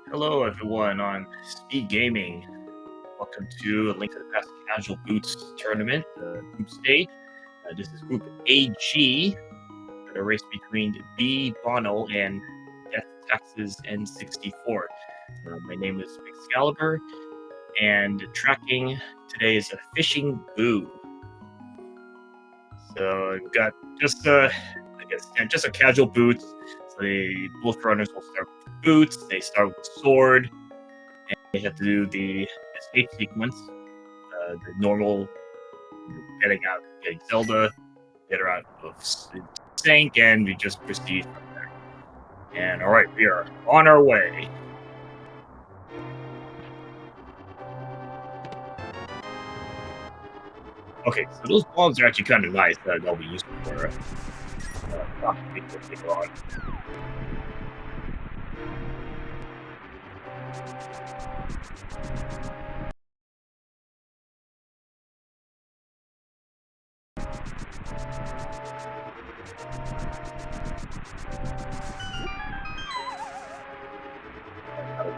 Hello, everyone on SpeedGaming. Welcome to Link to the Past Casual Boots Tournament, the group stage. This is Group AG, a race between bbonnell and Death Taxes N64. My name is Excalibur, and tracking today is a fishing boo. So I've got just a casual boots. So both runners will start with boots. They start with sword. They have to do the escape sequence, the normal getting Zelda, get her out of sink, and we just proceed from there. And alright, we are on our way. Okay, so those bombs are actually kind of nice. They'll be useful for people later on.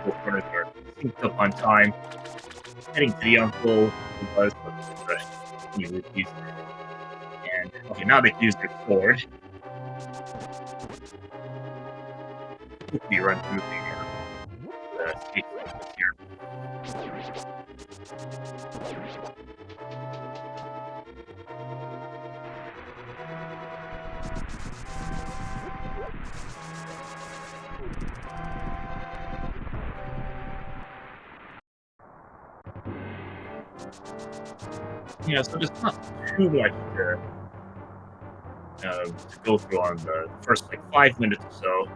Both runners are synced up on time, heading to the uncle who does and okay, now they can use their sword. Quickly run through the escape sequence here. Yeah, so there's not too much to go through on the first 5 minutes or so.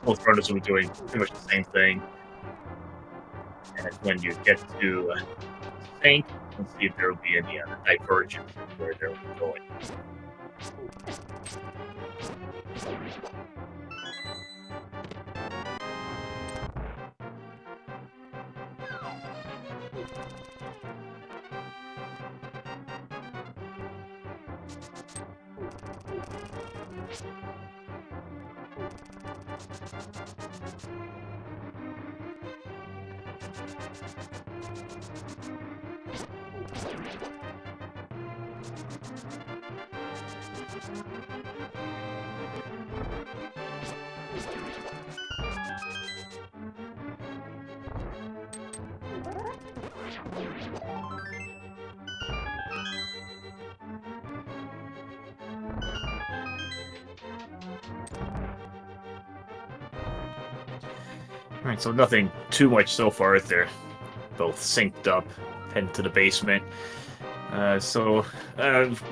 Both runners will be doing pretty much the same thing. And when you get to sink, let's see if there will be any divergence where they're going. Alright, so nothing too much so far. They're both synced up, heading to the basement.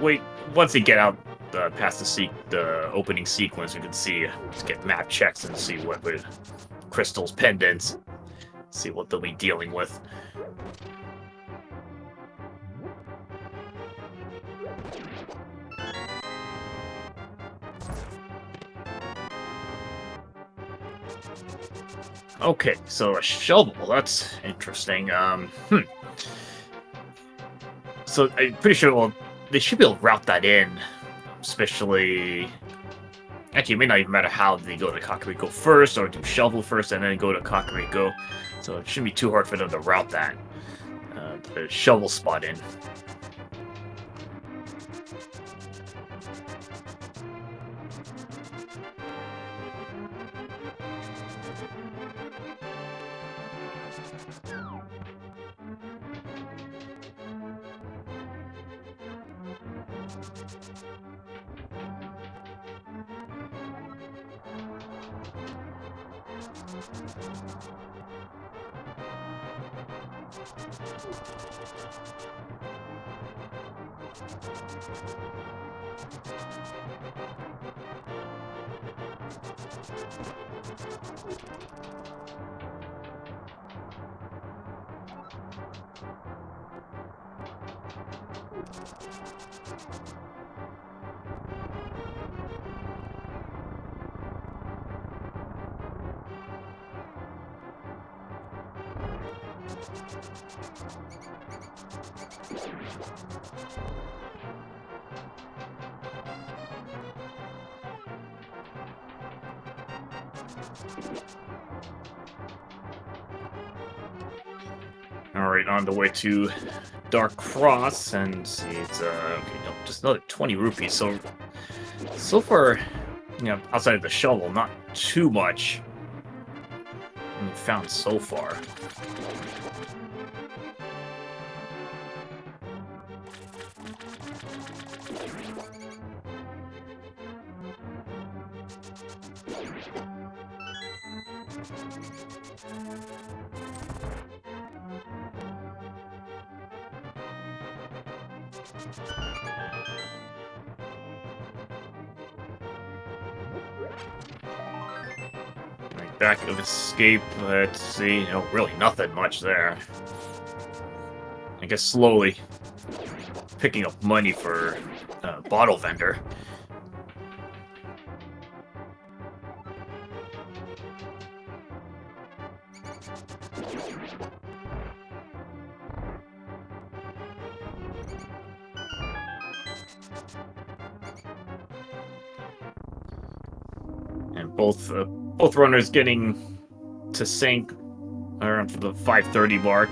Wait, once they get out past the opening sequence, you can see, just get map checks and see what with crystals, pendants, see what they'll be dealing with. Okay, so a shovel, that's interesting. So I'm pretty sure, well, they should be able to route that in, especially... Actually, it may not even matter how they go to Kakariko first, or do shovel first and then go to Kakariko. So it shouldn't be too hard for them to route that, the shovel spot in. Alright, on the way to Dark Cross, and see, it's, okay, no, just another 20 rupees, so far, you know, outside of the shovel, not too much found so far. Back of escape, let's see, you know, really nothing much there. I guess slowly picking up money for bottle vendor. And both runners getting to sync around the 5:30 mark.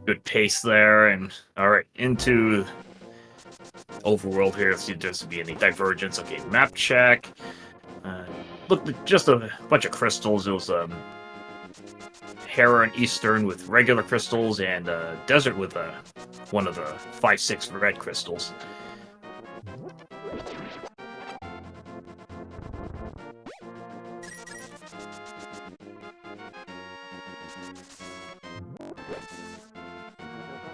Good pace there, and all right, into overworld here. Let's see if there's to be any divergence. Okay, map check. Looked like just a bunch of crystals. It was Hera and Eastern with regular crystals, and Desert with one of the 5/6 red crystals.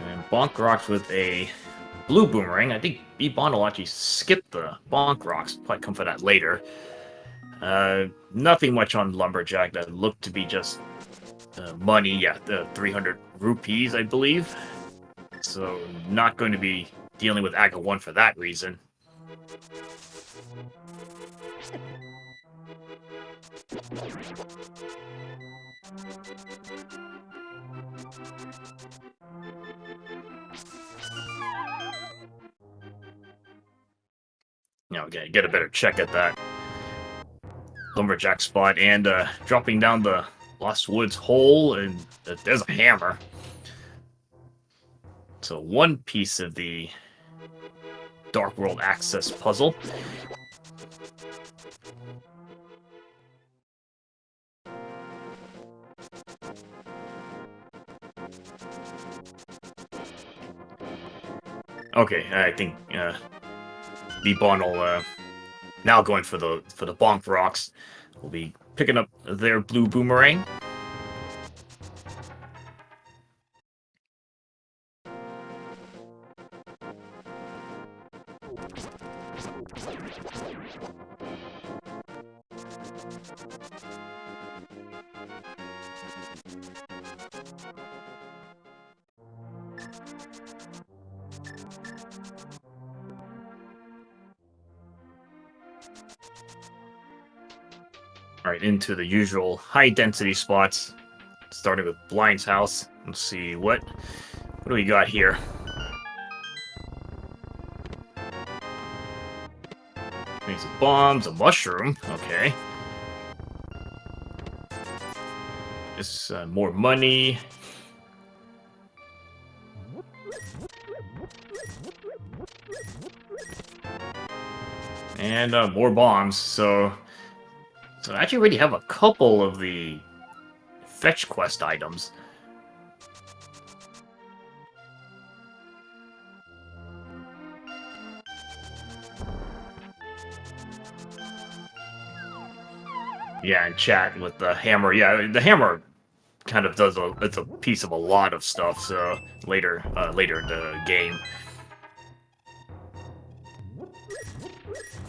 And Bonk Rocks with a blue boomerang. I think bbonnell actually skipped the Bonk Rocks. Probably come for that later. Nothing much on Lumberjack. That looked to be just money. Yeah, the 300 rupees, I believe. So not going to be dealing with Aga 1 for that reason. Now, again, get a better check at that Lumberjack spot, and dropping down the Lost Woods hole, and there's a hammer. So one piece of the Dark World access puzzle. Okay, I think bbonnell now going for the Bonk Rocks. We'll be picking up their blue boomerang. Alright, into the usual high-density spots, starting with Blind's house. Let's see, what do we got here? These bombs, a mushroom, okay. Just more money. And more bombs, so I actually already have a couple of the fetch quest items. Yeah, and chat with the hammer. Yeah, the hammer kind of does it's a piece of a lot of stuff. So later in the game.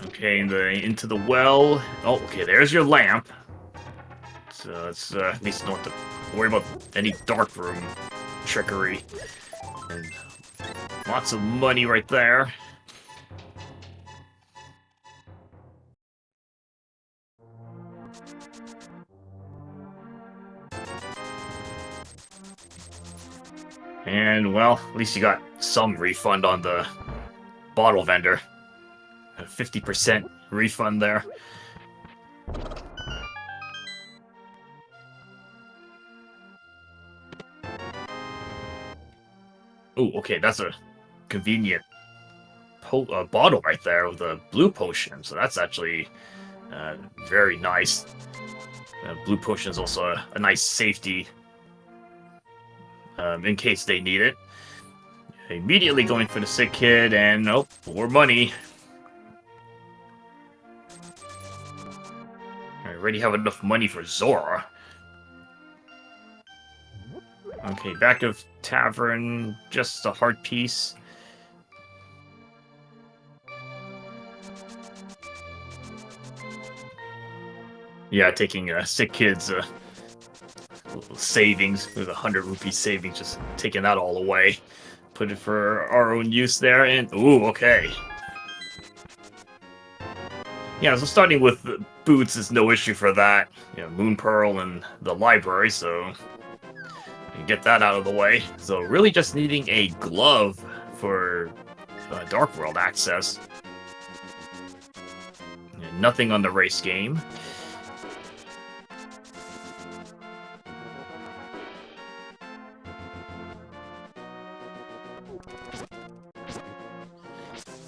Okay, into the well. Oh, okay, there's your lamp. So it's at least not to worry about any dark room trickery. And lots of money right there. And, well, at least you got some refund on the bottle vendor. A 50% refund there. Oh, okay, that's a convenient bottle right there with a blue potion. So that's actually very nice. Blue potion is also a nice safety in case they need it. Immediately going for the sick kid, and oh, more money. I already have enough money for Zora. Okay, back of tavern, just a heart piece. Yeah, taking sick kids' savings, with 100 rupee savings, just taking that all away. Put it for our own use there, and ooh, okay. Yeah, so starting with boots is no issue for that. You know, Moon Pearl and the library, so you get that out of the way. So really just needing a glove for Dark World access. And nothing on the race game.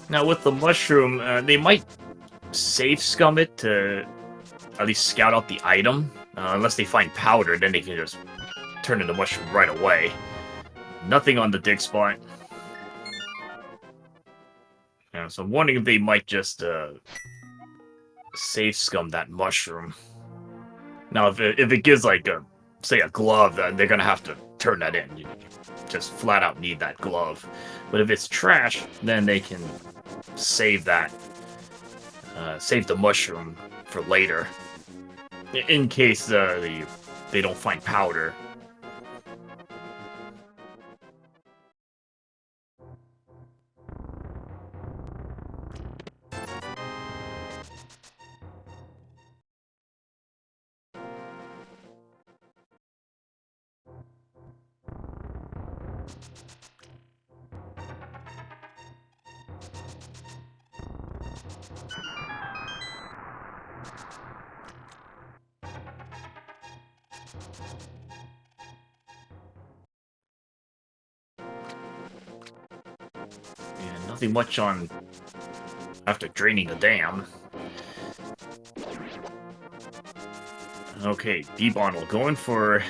Now with the mushroom, they might save scum it to at least scout out the item. Unless they find powder, then they can just turn into mushroom right away. Nothing on the dig spot. Yeah, so I'm wondering if they might just save scum that mushroom. Now, if it gives like say a glove, then they're gonna have to turn that in. You just flat out need that glove. But if it's trash, then they can save that, save the mushroom for later, in case they don't find powder. Yeah, nothing much on after draining the dam. Okay, bbonnell going for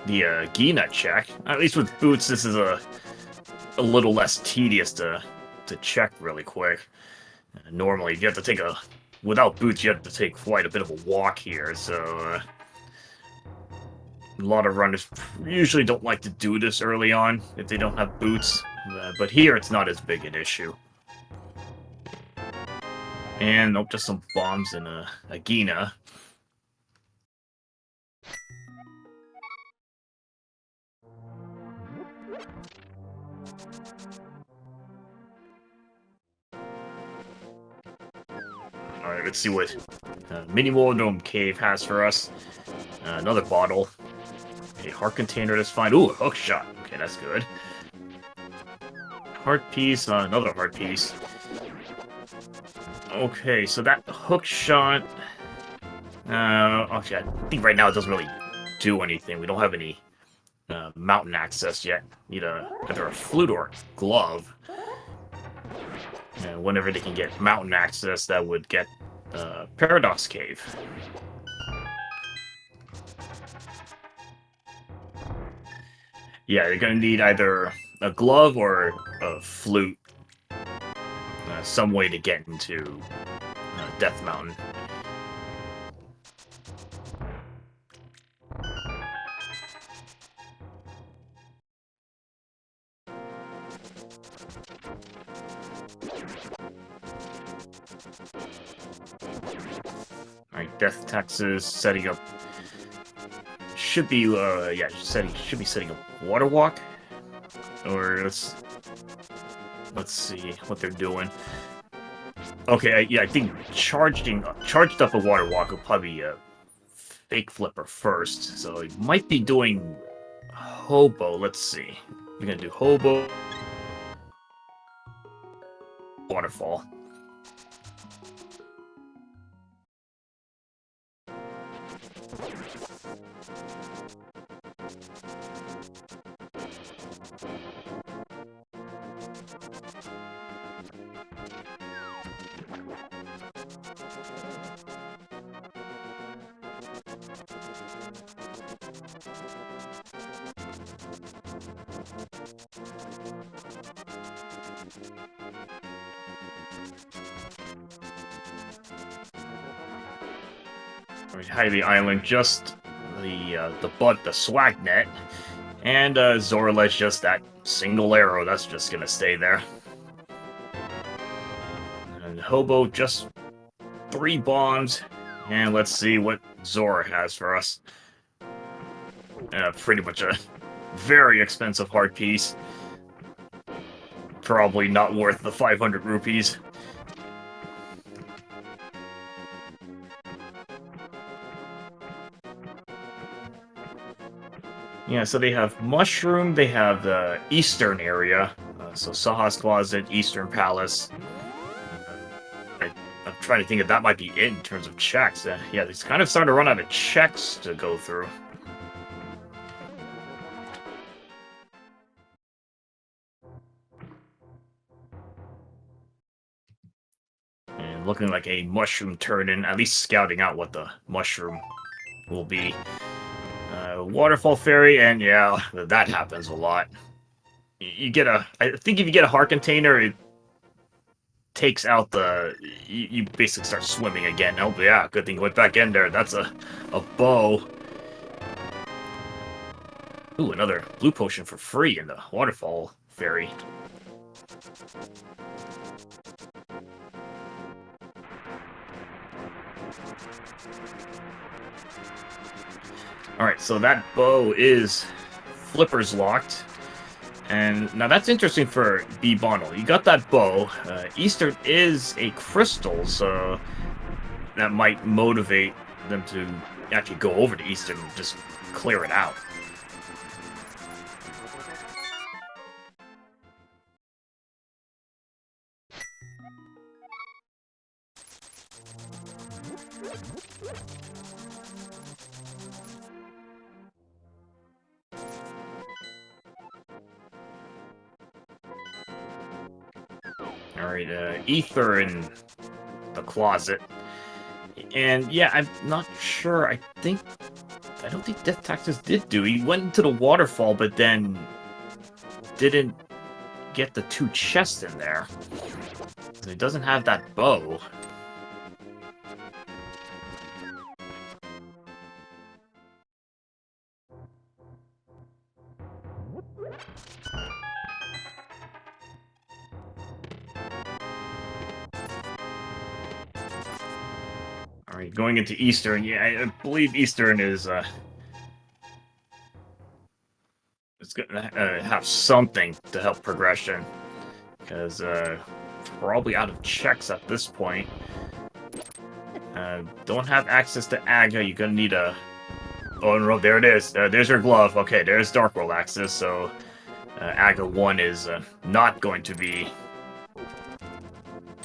the Gina check. At least with boots, this is a little less tedious to check really quick. Normally, you have to take without boots, you have to take quite a bit of a walk here, so a lot of runners usually don't like to do this early on if they don't have boots, but here it's not as big an issue. And nope, just some bombs in a Gina. Alright, let's see what Mini Dome Cave has for us. Another bottle. A heart container, that's fine. Ooh, a hook shot. Okay, that's good. Heart piece, another heart piece. Okay, so that hook shot... actually, I think right now it doesn't really do anything. We don't have any mountain access yet. Need either a flute or a glove. And whenever they can get mountain access, that would get Paradox Cave. Yeah, you're gonna need either a glove or a flute. Some way to get into Death Mountain. Alright, Death Texas setting up. Should be yeah, should be setting up Water Walk. Or let's see what they're doing. Okay, yeah, I think charged up a Water Walk will probably be a Fake Flipper first. So he might be doing Hobo. Let's see. We're gonna do Hobo, Waterfall. Hylie Island, just the swag net, and Zorla's just that single arrow that's just gonna stay there. And Hobo, just 3 bombs, and let's see what Zora has for us. Pretty much a very expensive heart piece. Probably not worth the 500 rupees. Yeah, so they have Mushroom, they have the Eastern area, so Saha's Closet, Eastern Palace. I'm trying to think if that might be it in terms of checks. Yeah, it's kind of starting to run out of checks to go through. And looking like a mushroom turn-in, at least scouting out what the mushroom will be. Waterfall Fairy, and yeah, that happens a lot. You get I think if you get a heart container, it takes out the... You basically start swimming again. Oh, yeah, good thing you went back in there. That's a bow. Ooh, another blue potion for free in the Waterfall Fairy. Alright, so that bow is flippers locked. And now that's interesting for bbonnell. You got that bow. Eastern is a crystal, so that might motivate them to actually go over to Eastern and just clear it out. Alright, Ether in the closet. And yeah, I'm not sure. I don't think Death Taxes did do. He went into the waterfall, but then didn't get the 2 chests in there. So he doesn't have that bow. Alright, going into Eastern. Yeah, I believe Eastern is it's gonna have something to help progression. Because probably out of checks at this point. Don't have access to Aga. You're gonna need a... Oh no, there it is. There's your glove. Okay, there's Dark World access, so Aga 1 is not going to be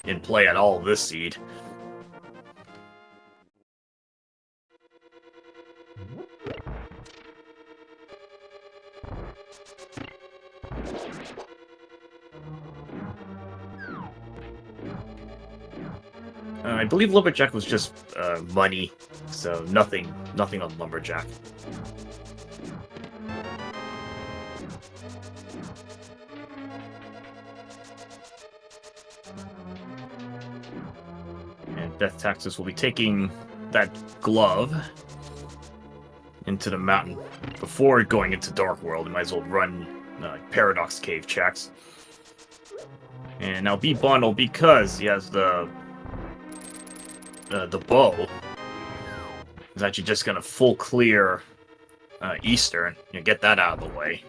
in play at all this seed. I believe Lumberjack was just money, so nothing on Lumberjack. And Death Taxes will be taking that glove into the mountain before going into Dark World. You might as well run Paradox Cave checks. And now bbonnell, because he has the bow, is actually just gonna full clear Eastern. You know, get that out of the way.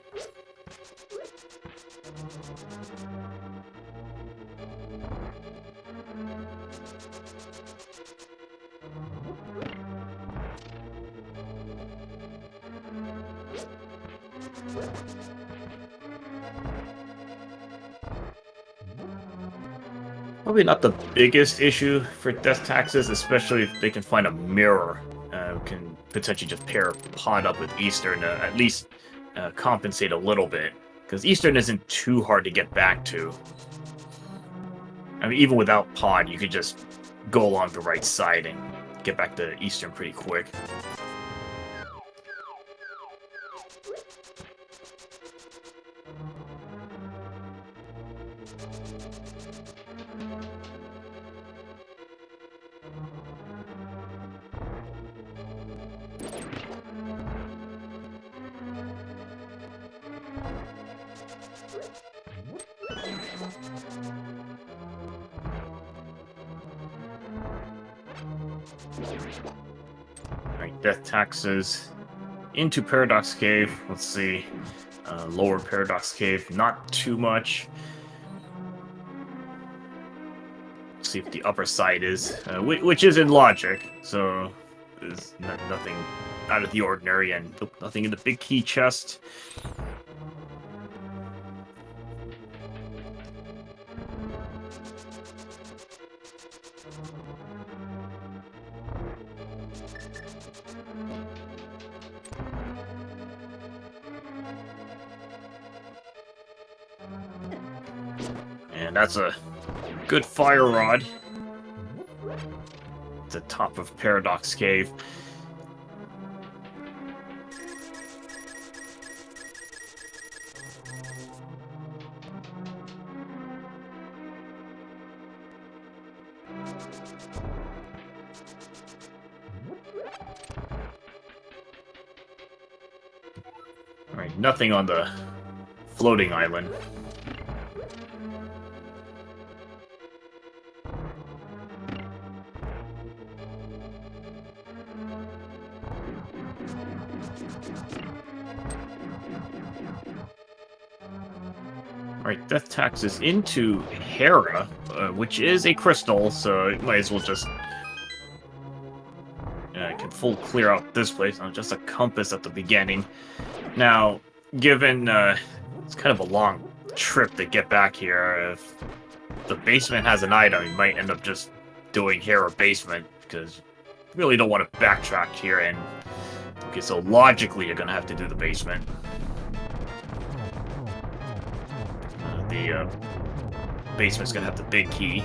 Probably not the biggest issue for Death Taxes, especially if they can find a mirror. Can potentially just pair Pod up with Eastern to at least compensate a little bit. Because Eastern isn't too hard to get back to. I mean, even without Pod, you could just go along the right side and get back to Eastern pretty quick. Alright, Death Taxes into Paradox Cave. Let's see. Lower Paradox Cave, not too much. See if the upper side is, which is in logic, so there's nothing out of the ordinary, and nothing in the big key chest. And that's a good fire rod. At the top of Paradox Cave. Alright, nothing on the floating island. Alright, Death Taxes into Hera, which is a crystal, so it might as well just... I can full clear out this place, not just a compass at the beginning. Now, given it's kind of a long trip to get back here, if the basement has an item, you might end up just doing Hera basement, because you really don't want to backtrack here, and... Okay, so logically you're gonna have to do the basement. The basement's gonna have the big key.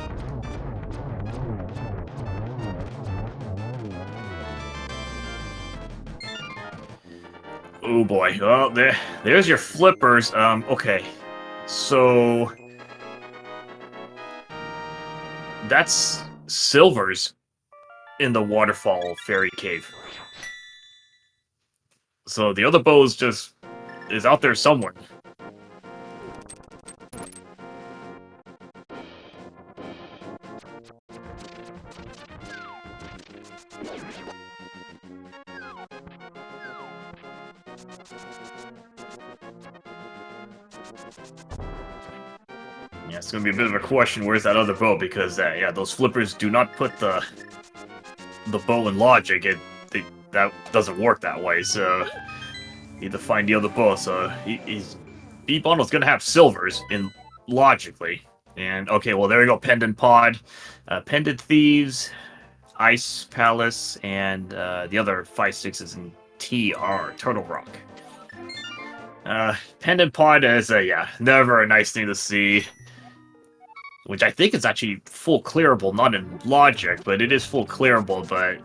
Oh boy. Oh, there's your flippers. Okay. So that's Silver's in the Waterfall Fairy Cave. So the other bow is out there somewhere. Yeah, it's gonna be a bit of a question. Where's that other bow? Because yeah, those flippers do not put the bow in logic. That doesn't work that way. So you need to find the other bow. So bbonnell's gonna have Silver's in logically. And okay, well there we go. Pendant Pod, Pendant Thieves, Ice Palace, and the other 5/6 is in TR Turtle Rock. Pendant Pod is yeah, never a nice thing to see. Which I think is actually full clearable, not in logic, but it is full clearable, but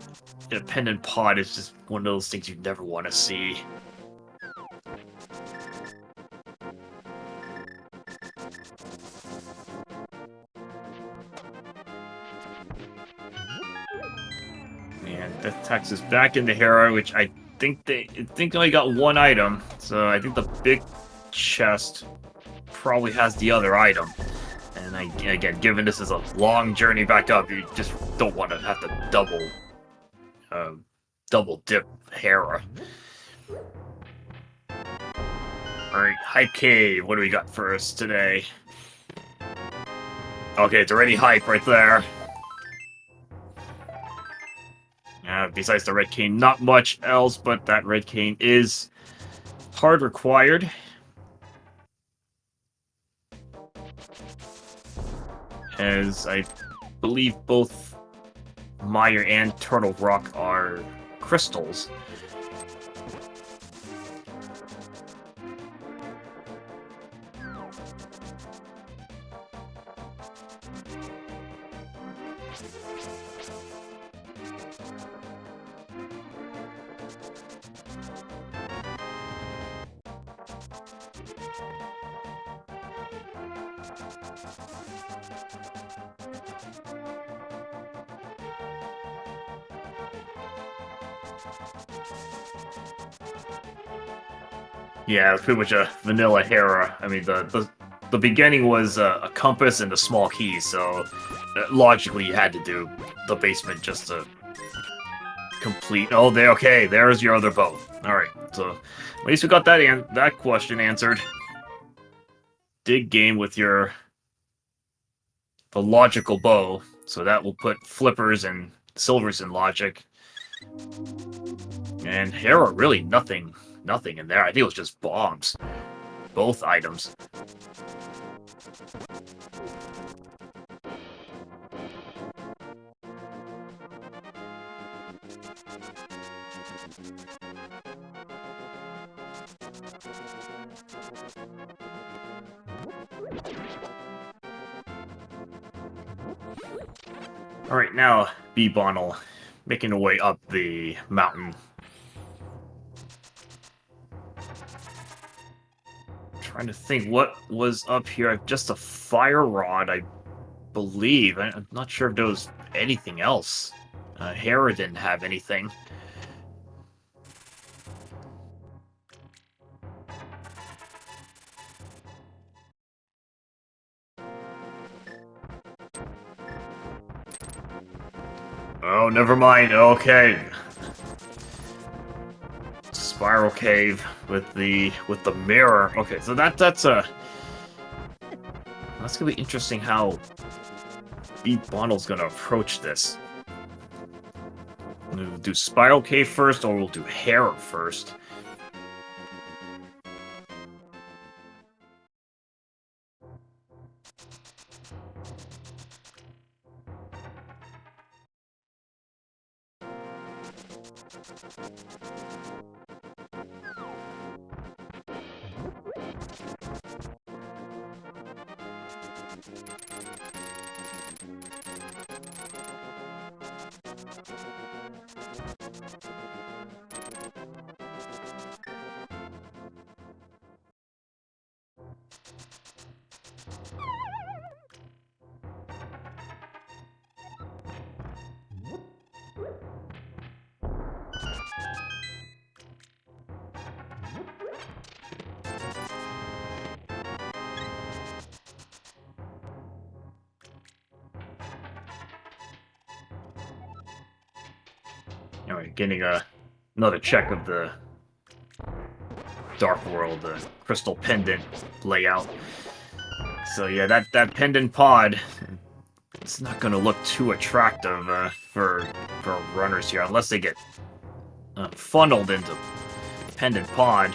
a Pendant Pod is just one of those things you never want to see. And Death Tax is back into Hera, which I think they only got one item, so I think the big chest probably has the other item. And again, given this is a long journey back up, you just don't want to have to double dip Hera. Alright, Hype Cave, what do we got first today? Okay, it's already hype right there. Besides the red cane, not much else, but that red cane is hard required. As I believe both Mire and Turtle Rock are crystals. Yeah, it was pretty much a vanilla Hera. I mean, the beginning was a compass and a small key, so logically you had to do the basement just to complete. Oh, okay. There's your other bow. All right. So at least we got that question answered. Dig game with the logical bow. So that will put flippers and silvers in logic. And Hera, really nothing in there. I think it was just bombs. Both items. Alright, now bbonnell making her way up the mountain. Trying to think what was up here. Just a fire rod, I believe. I'm not sure if there was anything else. Hera didn't have anything. Oh, never mind. Okay. Spiral cave with the mirror. Okay, so that's gonna be interesting how bbonnell's gonna approach this. We'll do spiral cave first, or we'll do Hera first. Alright, getting another check of the Dark World, the Crystal Pendant layout. So yeah, that Pendant pod, it's not going to look too attractive for runners here, unless they get funneled into Pendant pod.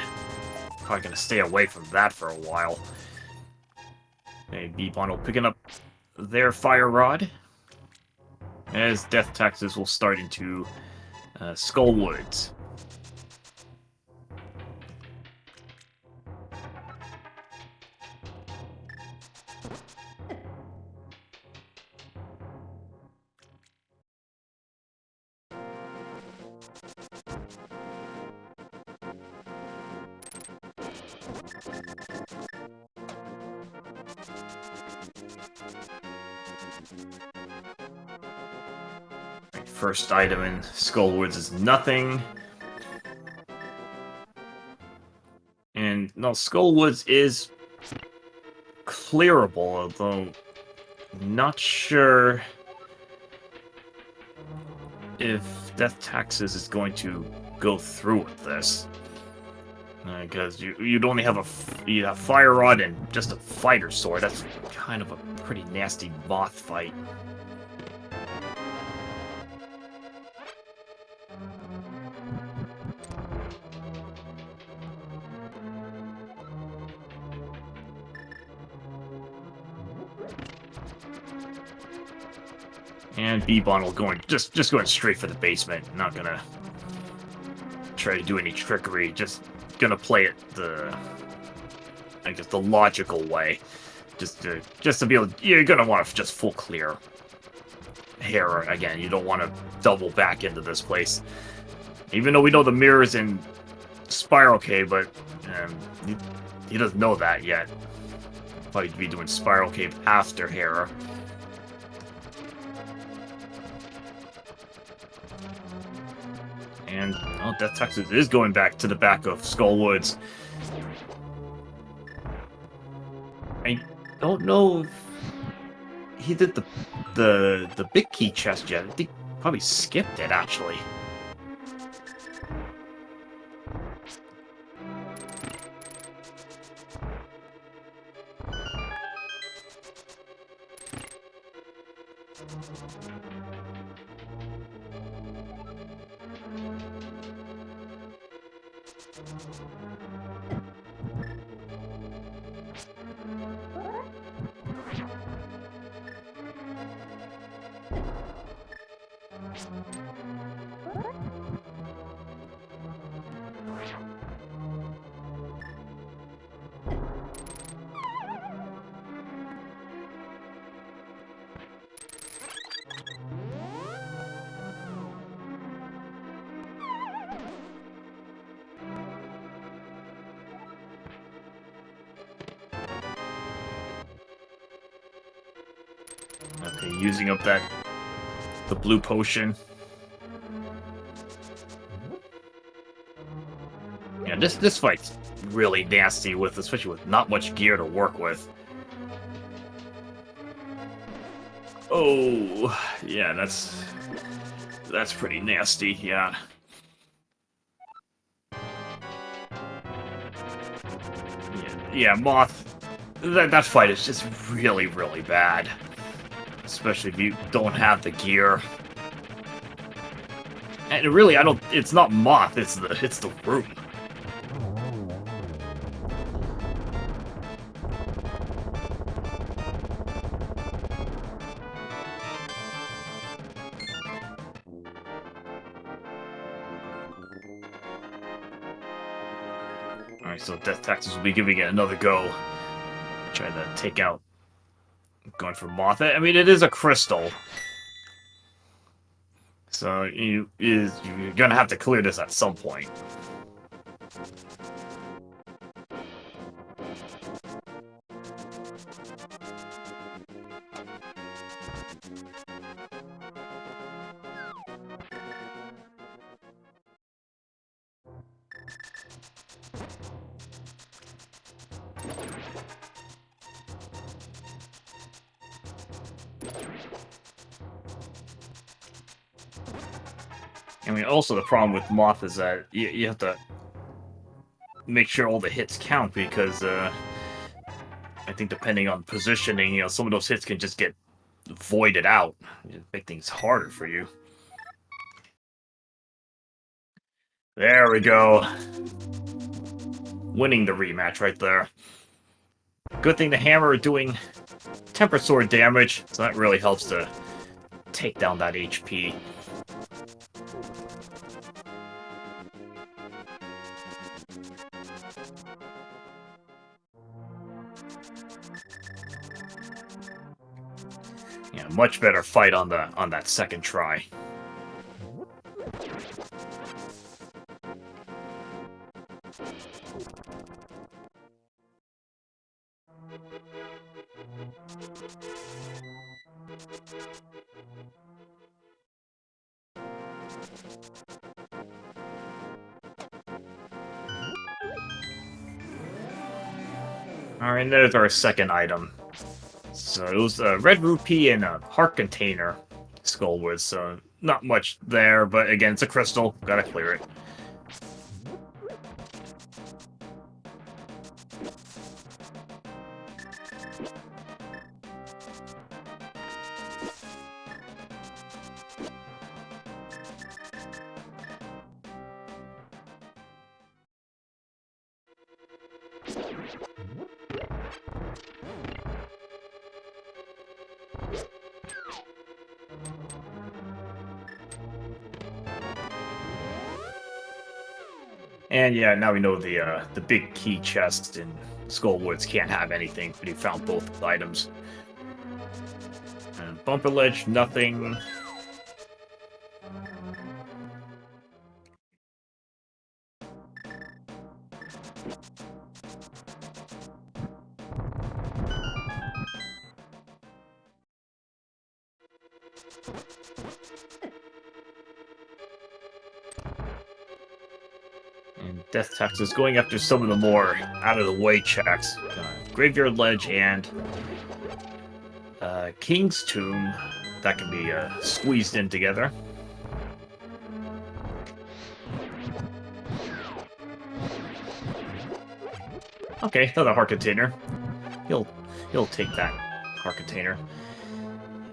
Probably going to stay away from that for a while. Okay, bbonnell picking up their fire rod, as death taxes will start into Skullwoods. First item in Skullwoods is nothing. And no, Skullwoods is clearable, although not sure if Death Taxes is going to go through with this. Because you'd only have a fire rod and just a fighter sword. That's kind of a pretty nasty moth fight. And bbonnell going just going straight for the basement. Not gonna try to do any trickery. Just gonna play it the logical way. Just to be able. You're gonna want to just full clear Hera again. You don't want to double back into this place. Even though we know the mirror's in Spiral Cave, but he doesn't know that yet. Probably be doing Spiral Cave after Hera. And Death Taxes is going back to the back of Skullwoods. I don't know if he did the big key chest yet. I think probably skipped it actually. Okay, using up the blue potion. Yeah, this fight's really nasty with, especially with not much gear to work with. Oh, yeah, that's pretty nasty, yeah. Yeah, Moth, that fight is just really, really bad. Especially if you don't have the gear. And really, it's not Moth, it's the room. Alright, so Death Taxes will be giving it another go. Trying to take out... Going for Moth. I mean, it is a crystal. So you're gonna have to clear this at some point. I mean, also the problem with Moth is that you have to make sure all the hits count, because I think depending on positioning, some of those hits can just get voided out. Make things harder for you. There we go. Winning the rematch right there. Good thing the hammer doing temper sword damage, so that really helps to take down that HP. Yeah, much better fight on that second try. Alright, there's our second item. So it was a red rupee and a heart container, Skullwood, so not much there, but again, it's a crystal, gotta clear it. And yeah, now we know the big key chest in Skullwoods can't have anything, but he found both items. And bumper ledge, nothing. And Death Tax is going after some of the more out-of-the-way checks. Graveyard Ledge and King's Tomb. That can be squeezed in together. Okay, another heart container. He'll take that heart container.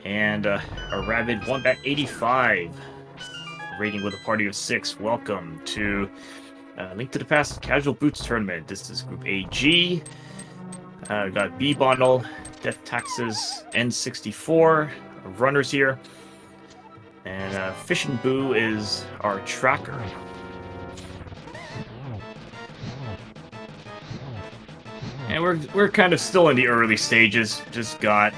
And a rabid Wombat 85. Rating with a party of 6. Welcome to Link to the Past Casual Boots Tournament. This is Group AG. We've got bbonnell, Death Taxes, N64, runners here. And Fish and Boo is our tracker. And we're kind of still in the early stages. Just got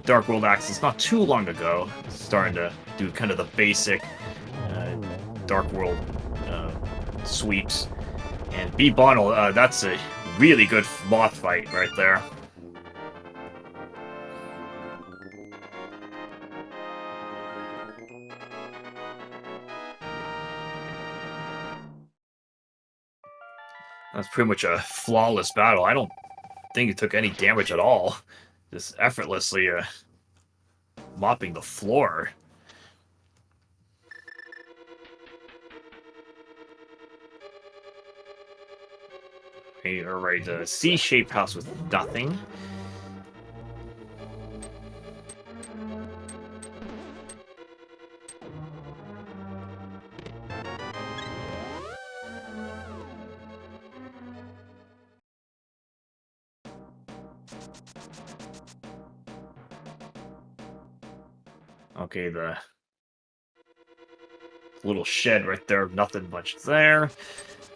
Dark World Access not too long ago. Starting to do kind of the basic Dark World sweeps. And bbonnell, that's a really good moth fight right there. That's pretty much a flawless battle. I don't think it took any damage at all. Just effortlessly mopping the floor. Okay, alright, the C-shaped house with nothing. Okay, the little shed right there, nothing much there.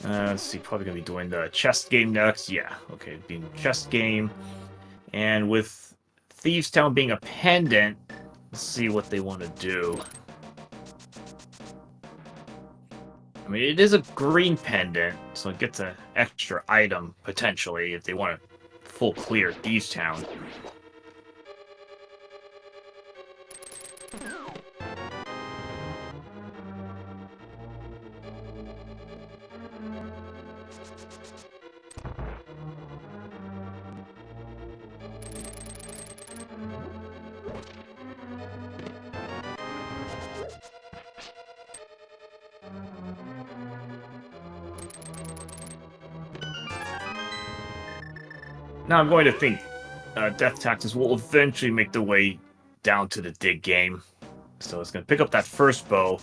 Let's see, probably gonna be doing the chest game next. Yeah, okay, being chest game. And with Thieves Town being a pendant, let's see what they want to do. I mean, it is a green pendant, so it gets an extra item, potentially, if they want to full clear Thieves Town. Now I'm going to think Death Taxes will eventually make their way down to the dig game. So it's going to pick up that first bow,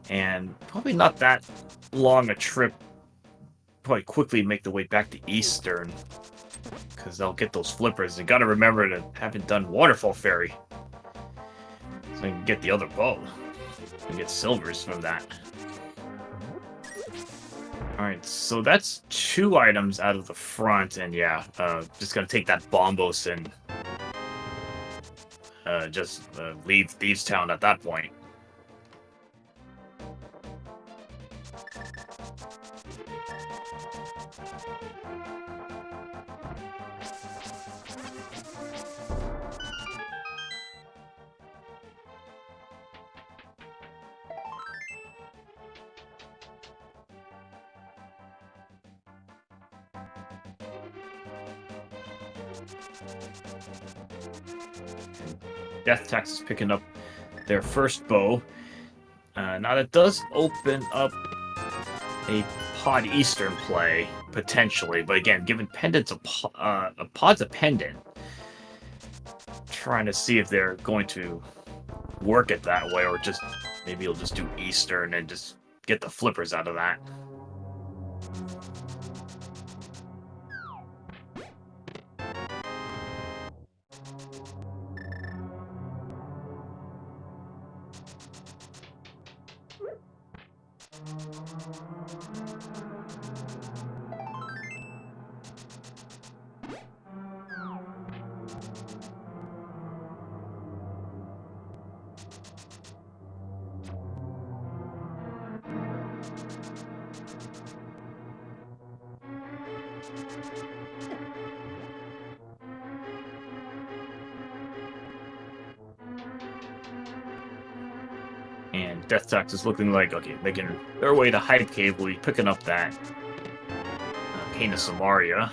and probably not that long a trip. Probably quickly make the way back to Eastern, because they'll get those flippers. They got to remember to haven't done Waterfall Ferry, so I can get the other bow and get silvers from that. Alright, so that's 2 items out of the front, and yeah, just gonna take that Bombos and just leave Thieves Town at that point. Death Tax is picking up their first bow. Now that does open up a Pod Eastern play, potentially, but again, given Pendant's a Pod's a Pendant, trying to see if they're going to work it that way, or just maybe you'll just do Eastern and just get the flippers out of that. And Death Tax is looking like, okay, making their way to Hype Cave. Will be picking up that Cane of Samaria.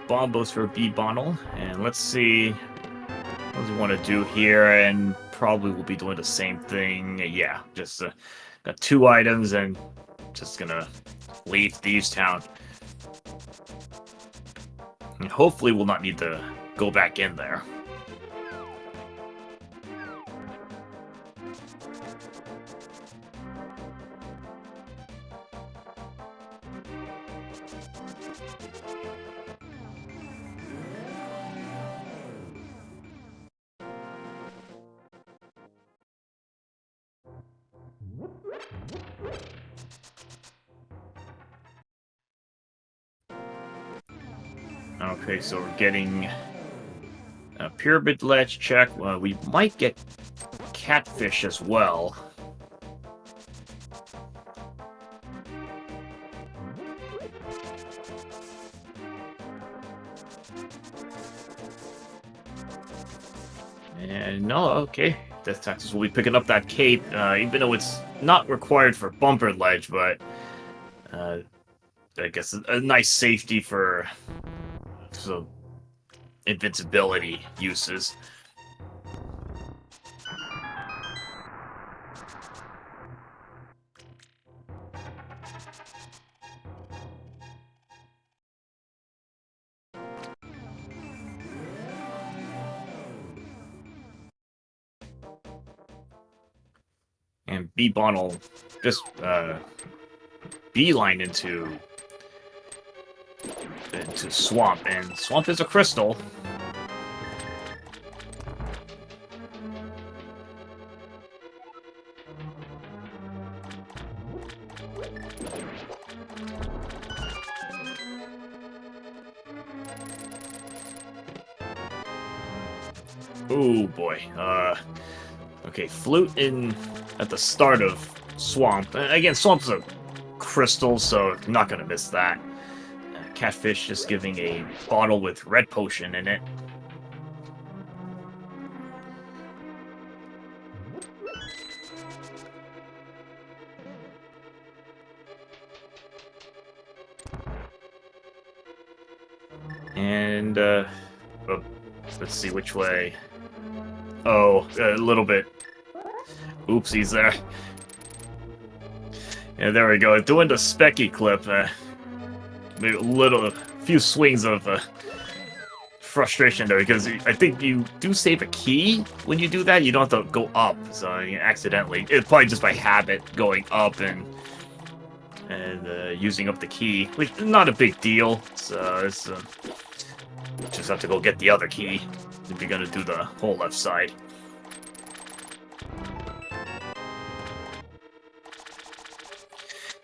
Bombos for bbonnell. And let's see what does he want to do here. And probably will be doing the same thing. Yeah, just got 2 items and just gonna leave Thieves Town. And hopefully we'll not need to go back in there. Okay, so we're getting a pyramid ledge check. We might get catfish as well. And no, okay. Death Taxes will be picking up that cape, even though it's not required for bumper ledge, but I guess, a nice safety for some invincibility uses. And bbonnell just beeline into swamp, and swamp is a crystal. Oh boy. Okay, flute in at the start of swamp. Again, swamp's a crystal, so not gonna miss that. Catfish just giving a bottle with red potion in it. And let's see which way. Oh, a little bit. Oopsies there. Yeah, there we go. Doing the Specky clip. Maybe a few swings of frustration there, because I think you do save a key when you do that. You don't have to go up, so you accidentally. It's probably just by habit going up and using up the key, which is not a big deal. So it's just have to go get the other key if you're gonna do the whole left side.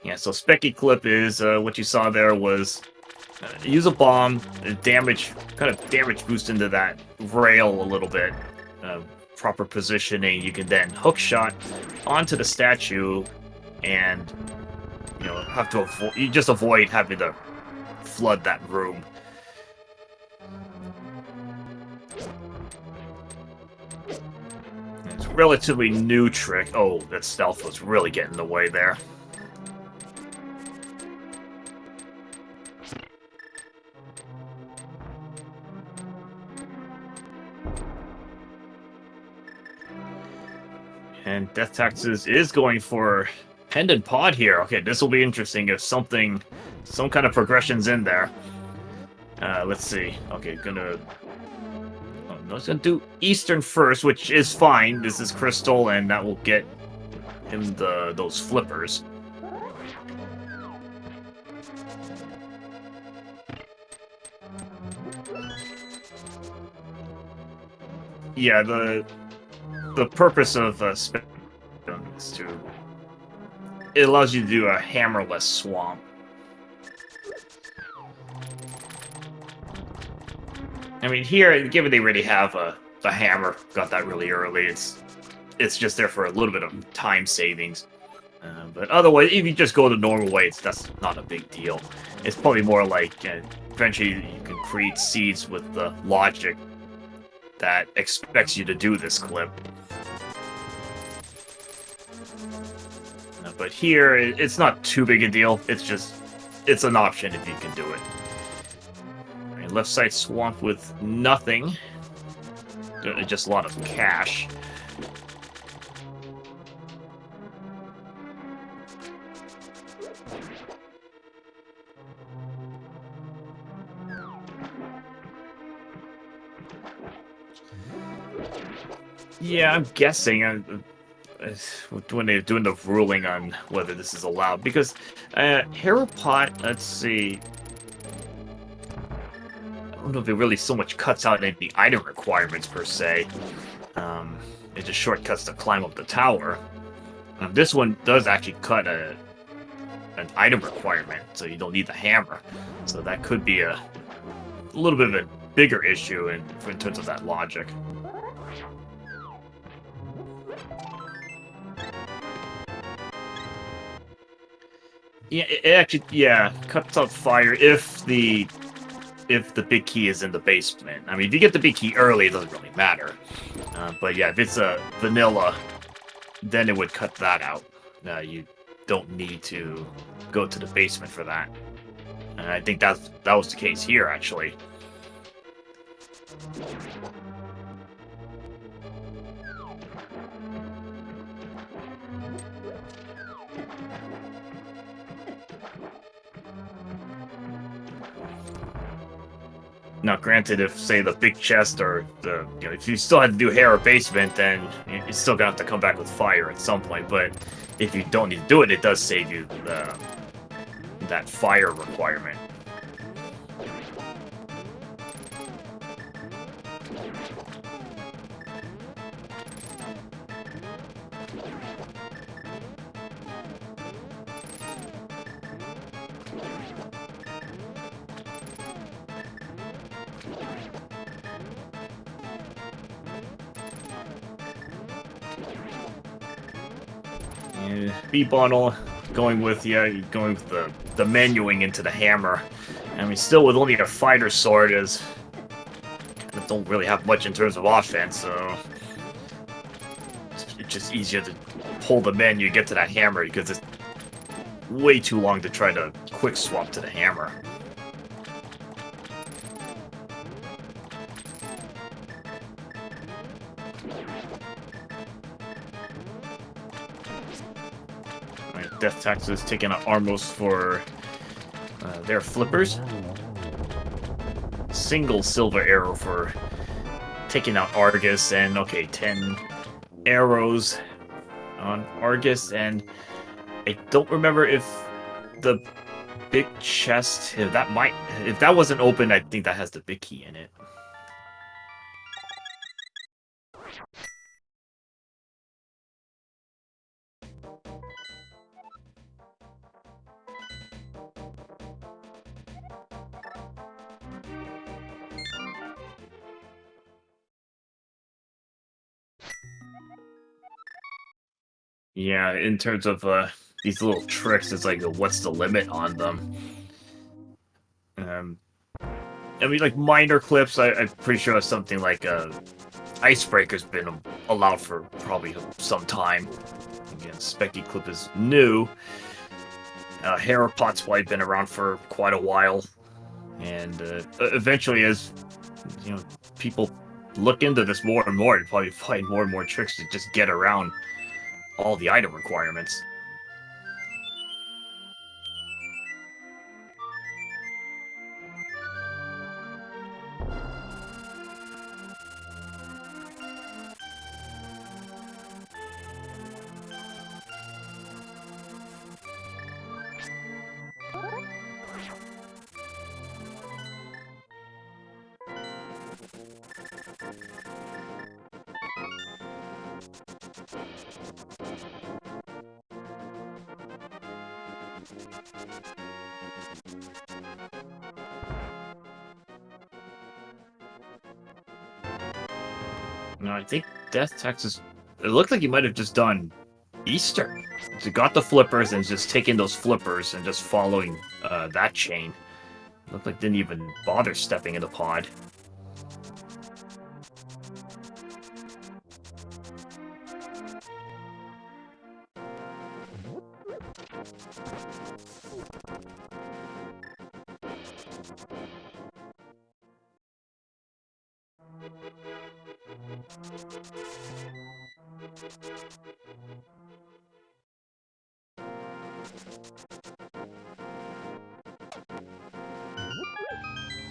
Yeah, so Specky clip is what you saw there was use a bomb, kind of damage boost into that rail a little bit. Proper positioning, you can then hook shot onto the statue, and have to avoid having to flood that room. It's a relatively new trick. Oh, that stealth was really getting in the way there. And Death Taxes is going for Pendant Pod here. Okay, this will be interesting if some kind of progression's in there. Let's see. Okay, it's gonna do Eastern first, which is fine. This is Crystal, and that will get him those flippers. Yeah, the purpose of Specky is it allows you to do a hammerless swamp. I mean, here, given they already have the hammer, got that really early, it's just there for a little bit of time savings. But otherwise, if you just go the normal way, that's not a big deal. It's probably more like eventually you can create seeds with the logic that expects you to do this clip. But here, it's not too big a deal. It's an option if you can do it. Right, left side swamp with nothing. Just a lot of cash. Yeah, I'm guessing when they're doing the ruling on whether this is allowed, because Hero Pot, let's see, I don't know if it really so much cuts out any item requirements per se. It just shortcuts to climb up the tower. This one does actually cut an item requirement, so you don't need the hammer. So that could be a little bit of a bigger issue in terms of that logic. Yeah, it actually cuts out fire if the big key is in the basement. I mean, if you get the big key early, it doesn't really matter. But yeah, if it's a vanilla, then it would cut that out. You don't need to go to the basement for that. And I think that was the case here, actually. Now, granted, if, say, the big chest or the, if you still had to do hair or basement, then you're still gonna have to come back with fire at some point. But if you don't need to do it, it does save you that fire requirement. bbonnell going with the menuing into the hammer. I mean, still with only a fighter sword, is don't really have much in terms of offense, so it's just easier to pull the menu, get to that hammer, because it's way too long to try to quick swap to the hammer. Death Taxes taking out Armos for their flippers. Single silver arrow for taking out Argus, and okay, 10 arrows on Argus, and I don't remember if the big chest, if that wasn't open, I think that has the big key in it. Yeah, in terms of these little tricks, it's like, what's the limit on them? I mean, like, minor clips, I'm pretty sure something like Icebreaker's been allowed for probably some time. Again, Specky Clip is new. Harapot's probably been around for quite a while. And eventually, as people look into this more and more, you probably find more and more tricks to just get around all the item requirements. No, I think Death Taxes. It looked like you might have just done Easter. So got the flippers and just taking those flippers and just following that chain. Looked like didn't even bother stepping in the pod.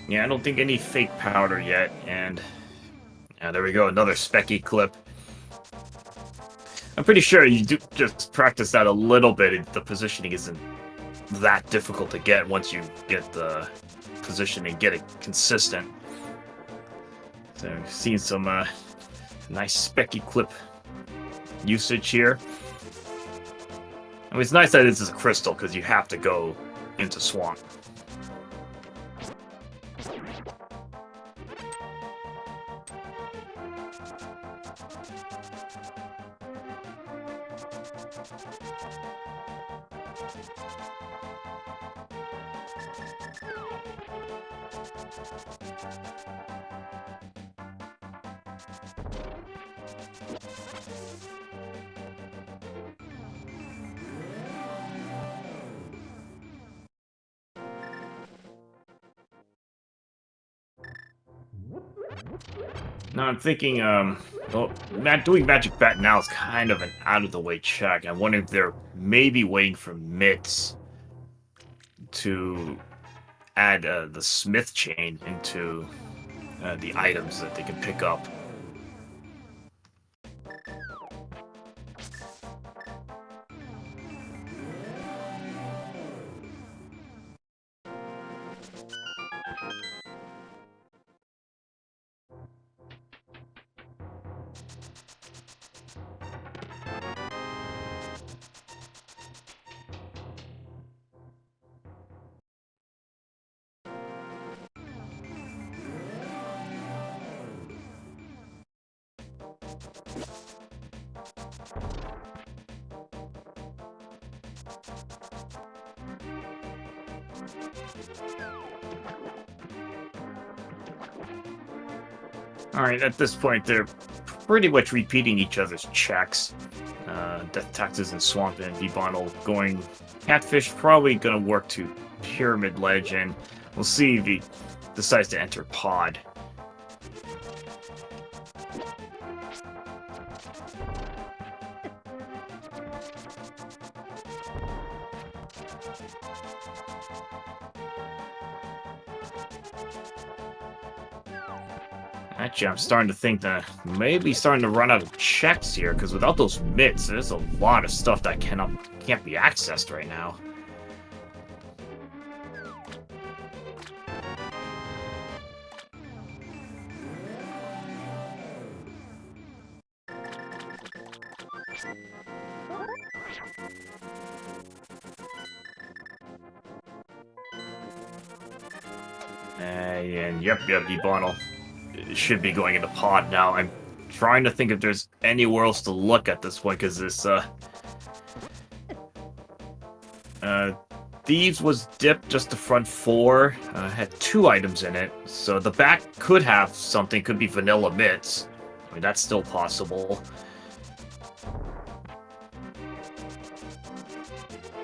Yeah, I don't think any fake powder yet, and there we go, another Specky clip. I'm pretty sure you do just practice that a little bit. The positioning isn't that difficult to get once you get the positioning, get it consistent. So we've seen some nice Specky clip usage here. I mean, it's nice that this is a crystal, because you have to go into Swamp. Now I'm thinking, well, doing Magic Bat now is kind of an out-of-the-way check. I wonder if they're maybe waiting for Mitts to add the Smith chain into the items that they can pick up. Alright, at this point, they're pretty much repeating each other's checks. Death Taxes and Swamp and bbonnell going Catfish, probably going to work to Pyramid Ledge, and we'll see if he decides to enter Pod. Actually, I'm starting to think that maybe starting to run out of checks here, because without those mitts, there's a lot of stuff that can't be accessed right now. And yep, bbonnell should be going into Pod now. I'm trying to think if there's anywhere else to look at this point, because this Thieves was dipped just the front 4, had 2 items in it, so the back could have something, could be vanilla mitts. I mean, that's still possible.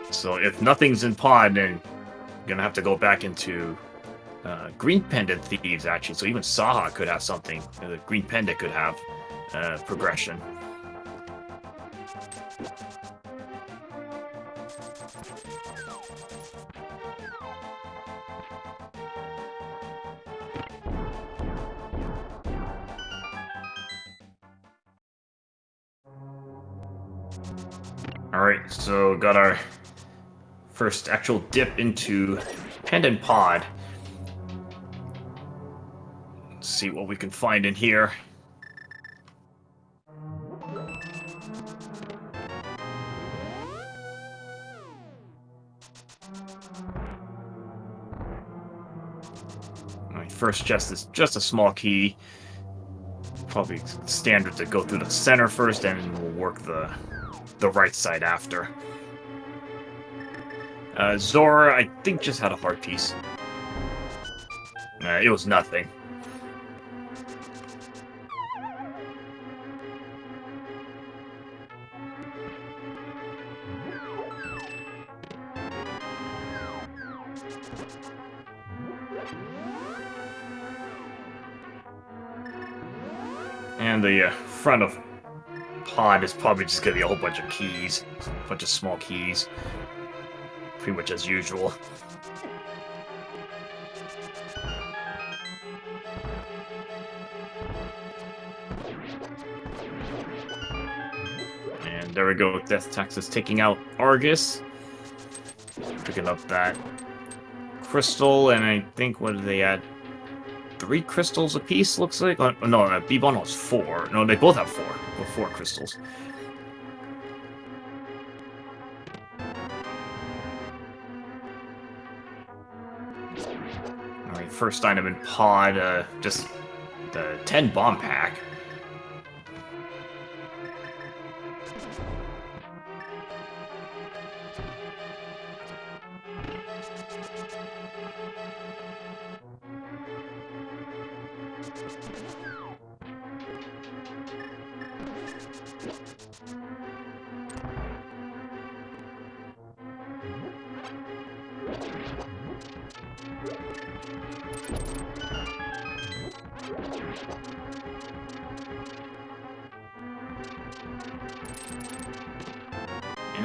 So if nothing's in Pod, then I'm gonna have to go back into Green Pendant Thieves, actually. So even Saha could have something. The Green Pendant could have progression. Alright, so got our first actual dip into Pendant Pod. Let's see what we can find in here. Alright, first chest is just a small key. Probably standard to go through the center first, and we'll work the right side after. Zora, I think, just had a heart piece. It was nothing. And the front of Pod is probably just going to be a whole bunch of keys. A bunch of small keys. Pretty much as usual. And there we go. Death Taxes taking out Argus. Picking up that crystal, and I think, what did they add? 3 crystals apiece, looks like? Oh, no, bbonnell has 4. No, they both have 4. Or 4 crystals. Alright, first item in Pod, just the 10 bomb pack.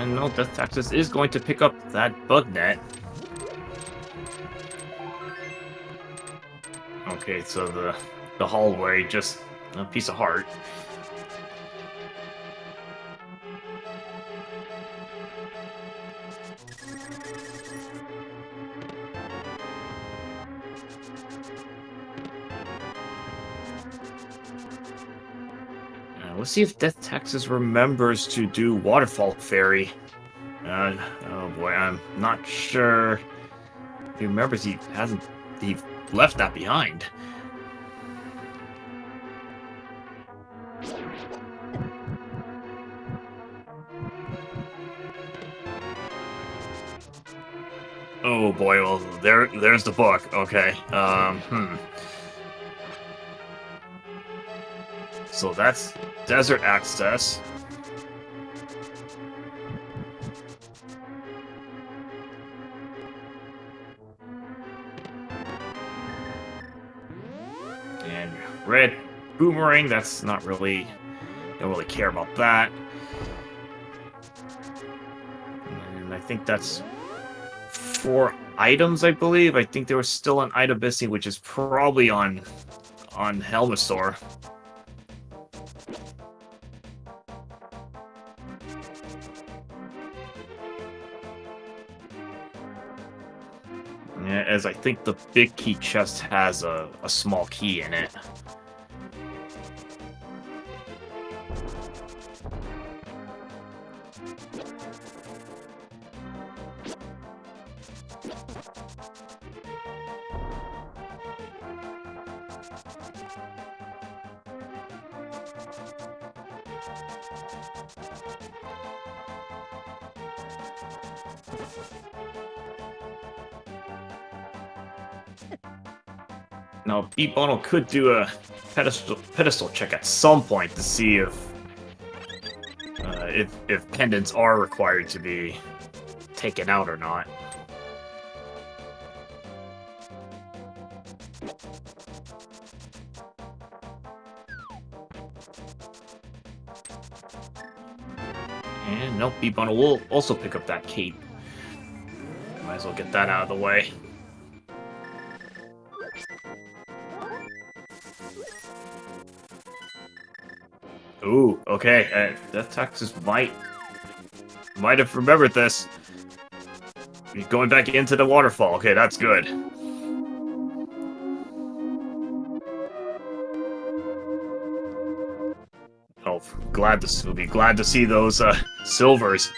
And no, Death Taxis is going to pick up that bug net. Okay, so the hallway, just a piece of heart. Let's see if Death Taxis remembers to do Waterfall Fairy. Oh boy, I'm not sure if he remembers. He left that behind. Oh boy, well there's the book. Okay. So that's desert access. And red boomerang, that's not really, don't really care about that. And I think that's 4 items, I believe. I think there was still an item missing, which is probably on Helmasaur. Yeah, as I think the big key chest has a small key in it. Now, bbonnell could do a pedestal check at some point to see if pendants are required to be taken out or not. And nope, bbonnell will also pick up that cape. Might as well get that out of the way. Ooh, okay. Death Taxis might have remembered this. He's going back into the waterfall. Okay, that's good. Oh, we'll be glad to see those silvers.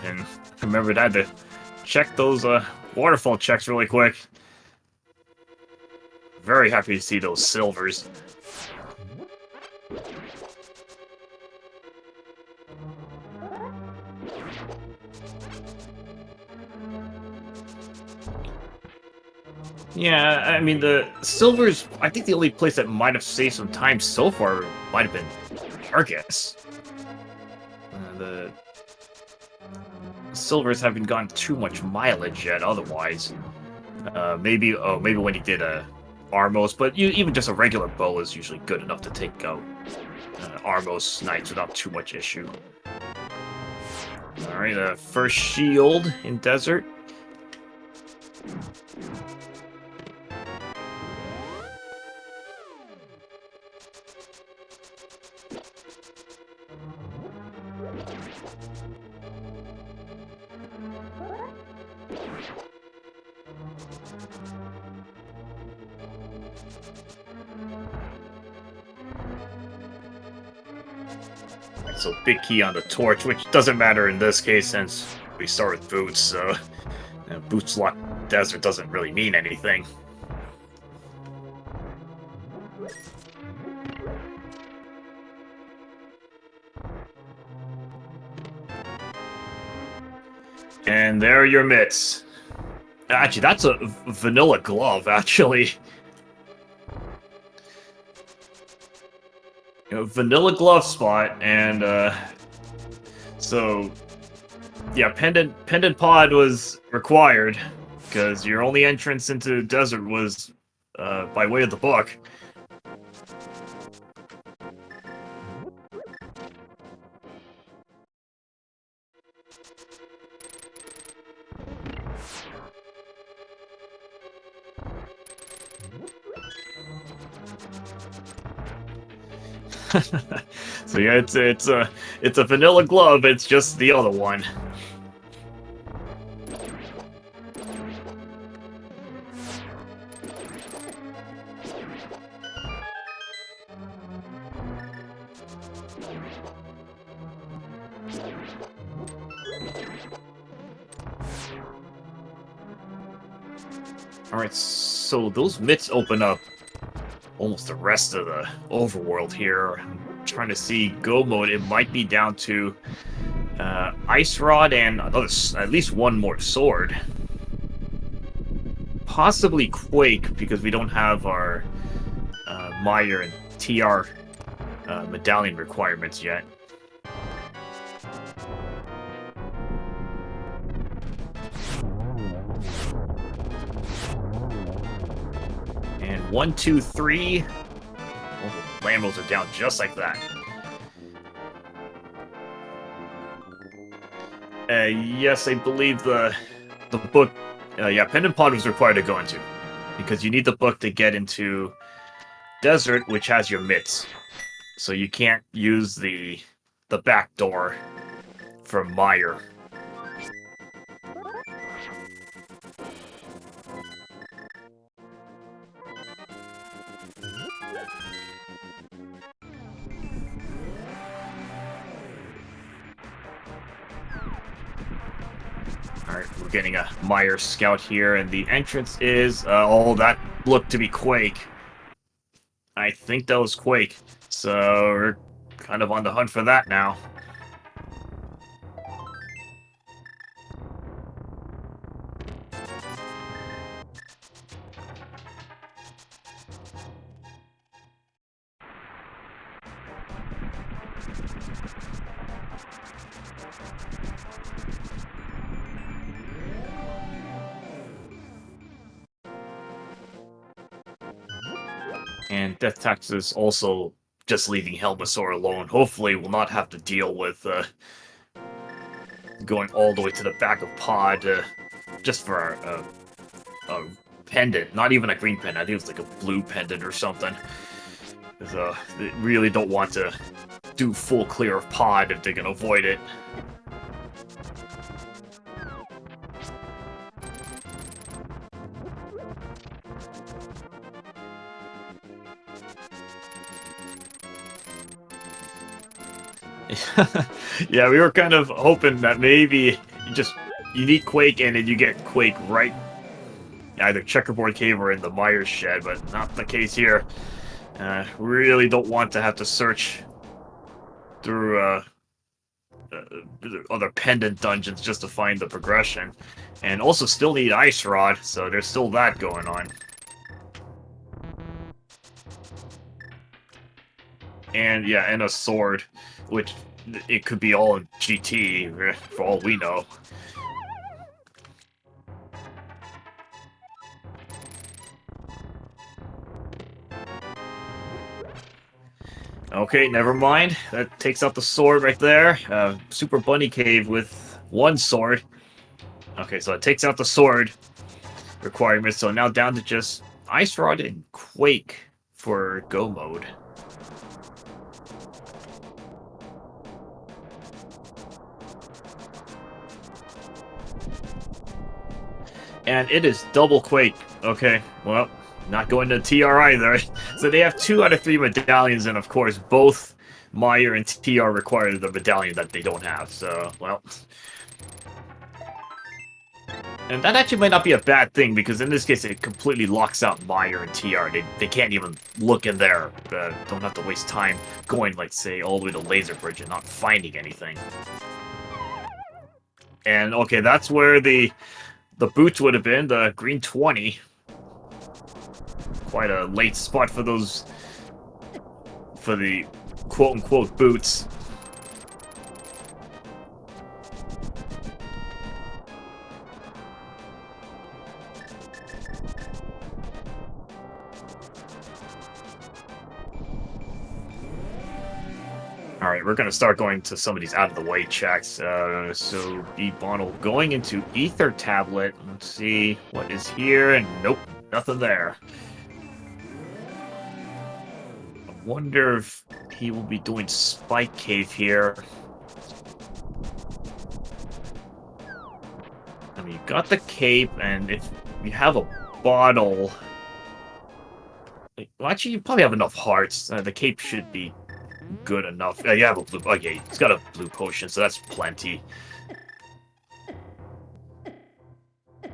And remember that to check those waterfall checks really quick. Very happy to see those silvers. Yeah, I mean, the silvers, I think the only place that might have saved some time so far might have been Argus. The silvers haven't gotten too much mileage yet otherwise. Maybe when he did a Armos, but even just a regular bow is usually good enough to take out Armos Knights without too much issue. Alright, first shield in Desert. So big key on the torch, which doesn't matter in this case since we start with boots, so boots lock desert doesn't really mean anything. And there are your mitts. Actually, that's a vanilla glove, actually. Vanilla glove spot, and so yeah, pendant pod was required because your only entrance into desert was by way of the book. So yeah, it's a vanilla glove. It's just the other one. All right, so those mitts open up almost the rest of the overworld here. I'm trying to see go mode. It might be down to Ice Rod and another, at least one more sword. Possibly Quake, because we don't have our Meyer and TR medallion requirements yet. And 1, 2, 3. Oh, Lambos are down just like that. Yes, I believe the book. Yeah, Pendant Pod was required to go into, because you need the book to get into Desert, which has your mitts. So you can't use the back door for Meyer. Alright, we're getting a Meyer scout here, and the entrance is, oh, that looked to be Quake. I think that was Quake, so we're kind of on the hunt for that now. And Death Tax is also just leaving Helmasaur alone. Hopefully we'll not have to deal with going all the way to the back of Pod just for a pendant. Not even a green pendant. I think it's like a blue pendant or something. Because they really don't want to do full clear of Pod if they can avoid it. Yeah, we were kind of hoping that maybe you need Quake and then you get Quake right either Checkerboard Cave or in the Myers Shed, but not the case here. Really don't want to have to search through other pendant dungeons just to find the progression. And also still need Ice Rod, so there's still that going on. And yeah, and a sword, which it could be all in GT, for all we know. Okay, never mind. That takes out the sword right there. Super Bunny Cave with one sword. Okay, so it takes out the sword requirements, so now down to just Ice Rod and Quake for go mode. And it is double Quake. Okay, well, not going to TR either. So they have 2 out of 3 medallions, and of course, both Meyer and TR require the medallion that they don't have. So, well. And that actually might not be a bad thing, because in this case, it completely locks out Meyer and TR. They can't even look in there. Don't have to waste time going, like, say, all the way to Laser Bridge and not finding anything. And, okay, that's where the boots would have been, the green 20. Quite a late spot for those, for the quote-unquote boots. Alright, Alright, we're going to start going to some of these out-of-the-way checks. So, bbonnell going into Ether Tablet. Let's see what is here, and nope, nothing there. I wonder if he will be doing Spike Cave here. I mean, you got the cape, and if you have a bottle... Well, actually, you probably have enough hearts. The cape should be good enough. You have a blue... Okay, he's got a blue potion, so that's plenty.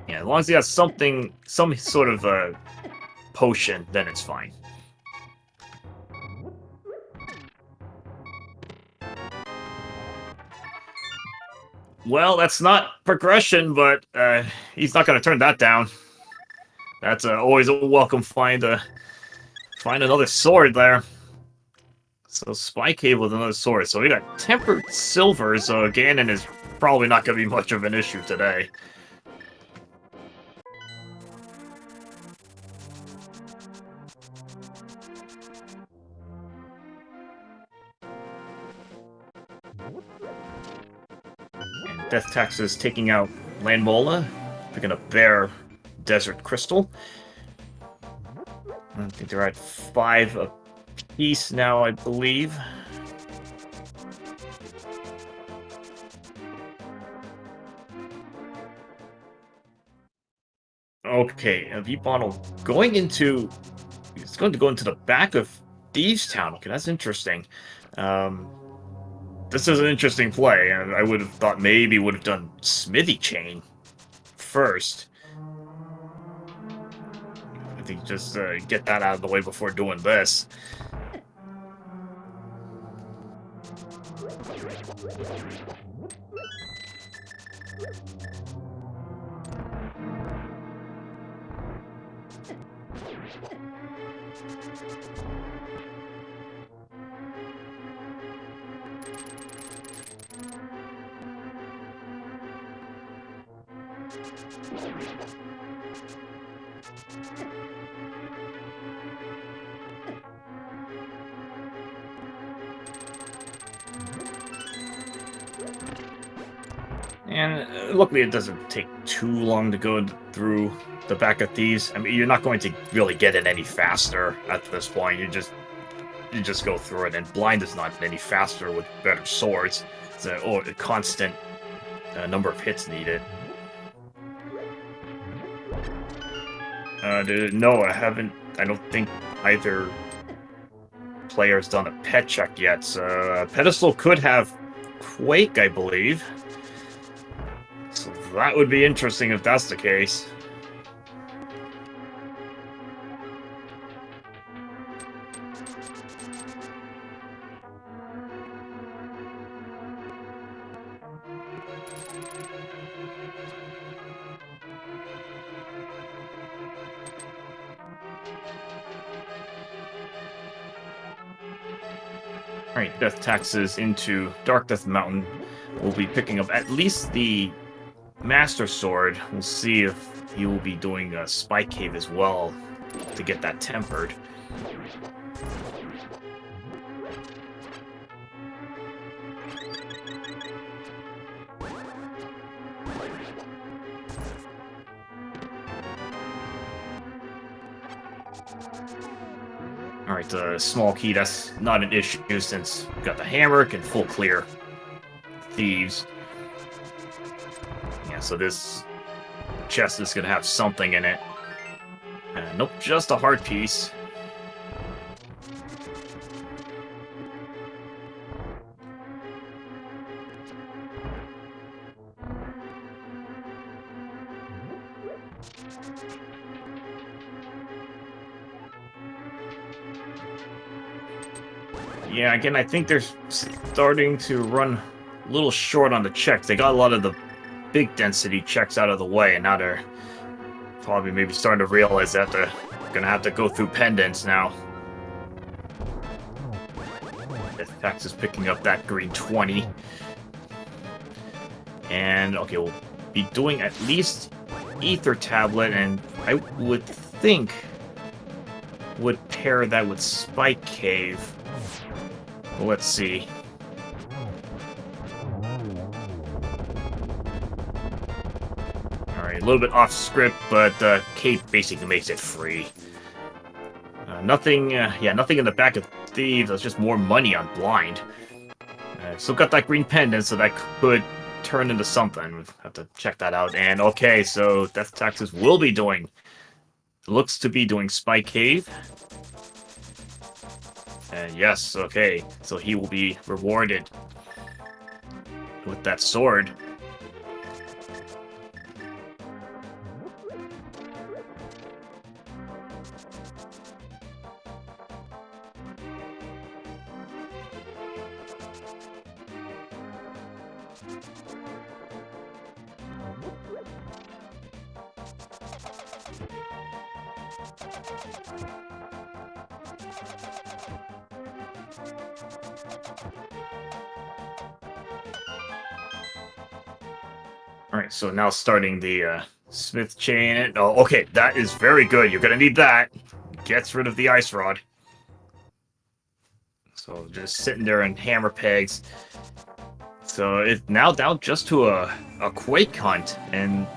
Yeah, as long as he has something... some sort of potion, then it's fine. Well, that's not progression, but he's not going to turn that down. That's always a welcome find another sword there. So Spike Cave with another sword. So we got tempered silver, so Ganon is probably not going to be much of an issue today. And Death Tax is taking out Landmola, picking up their Desert Crystal. I think they're at 5 apiece now, I believe. Okay, bbonnell going into... It's going to go into the back of Thieves Town. Okay, that's interesting. This is an interesting play. I would have thought maybe would have done Smithy Chain first. I think just get that out of the way before doing this. And luckily it doesn't take too long to go through the back of Thieves. I mean, you're not going to really get it any faster at this point. You just go through it, and blind is not any faster with better swords. It's a constant number of hits needed. No, I haven't. I don't think either player's done a pet check yet. So Pedestal could have Quake, I believe. So that would be interesting if that's the case. Alright, Death Taxes into Dark Death Mountain. We'll be picking up at least the Master Sword. We'll see if he will be doing a Spike Cave as well to get that tempered. Alright, small key, that's not an issue since we've got the hammer, can full clear Thieves. Yeah, so this chest is going to have something in it. Nope, just a heart piece. Yeah, again, I think they're starting to run a little short on the checks. They got a lot of the big density checks out of the way, and now they're probably maybe starting to realize that they're going to have to go through pendants now. Death Tax is picking up that green 20. And, okay, we'll be doing at least Ether Tablet, and I would think would pair that with Spike Cave. Well, let's see. a little bit off script, but Cape basically makes it free. Nothing in the back of Thieves. It's just more money on Blind. Still got that green pendant, so that could turn into something. We'll have to check that out. And okay, so Death Taxes will be doing... Looks to be doing Spy Cave. And yes, okay. So he will be rewarded with that sword. Alright, so now starting the Smith chain. Oh, okay, that is very good. You're gonna need that. Gets rid of the ice rod. So just sitting there and hammer pegs. So it's now down just to a Quake hunt. And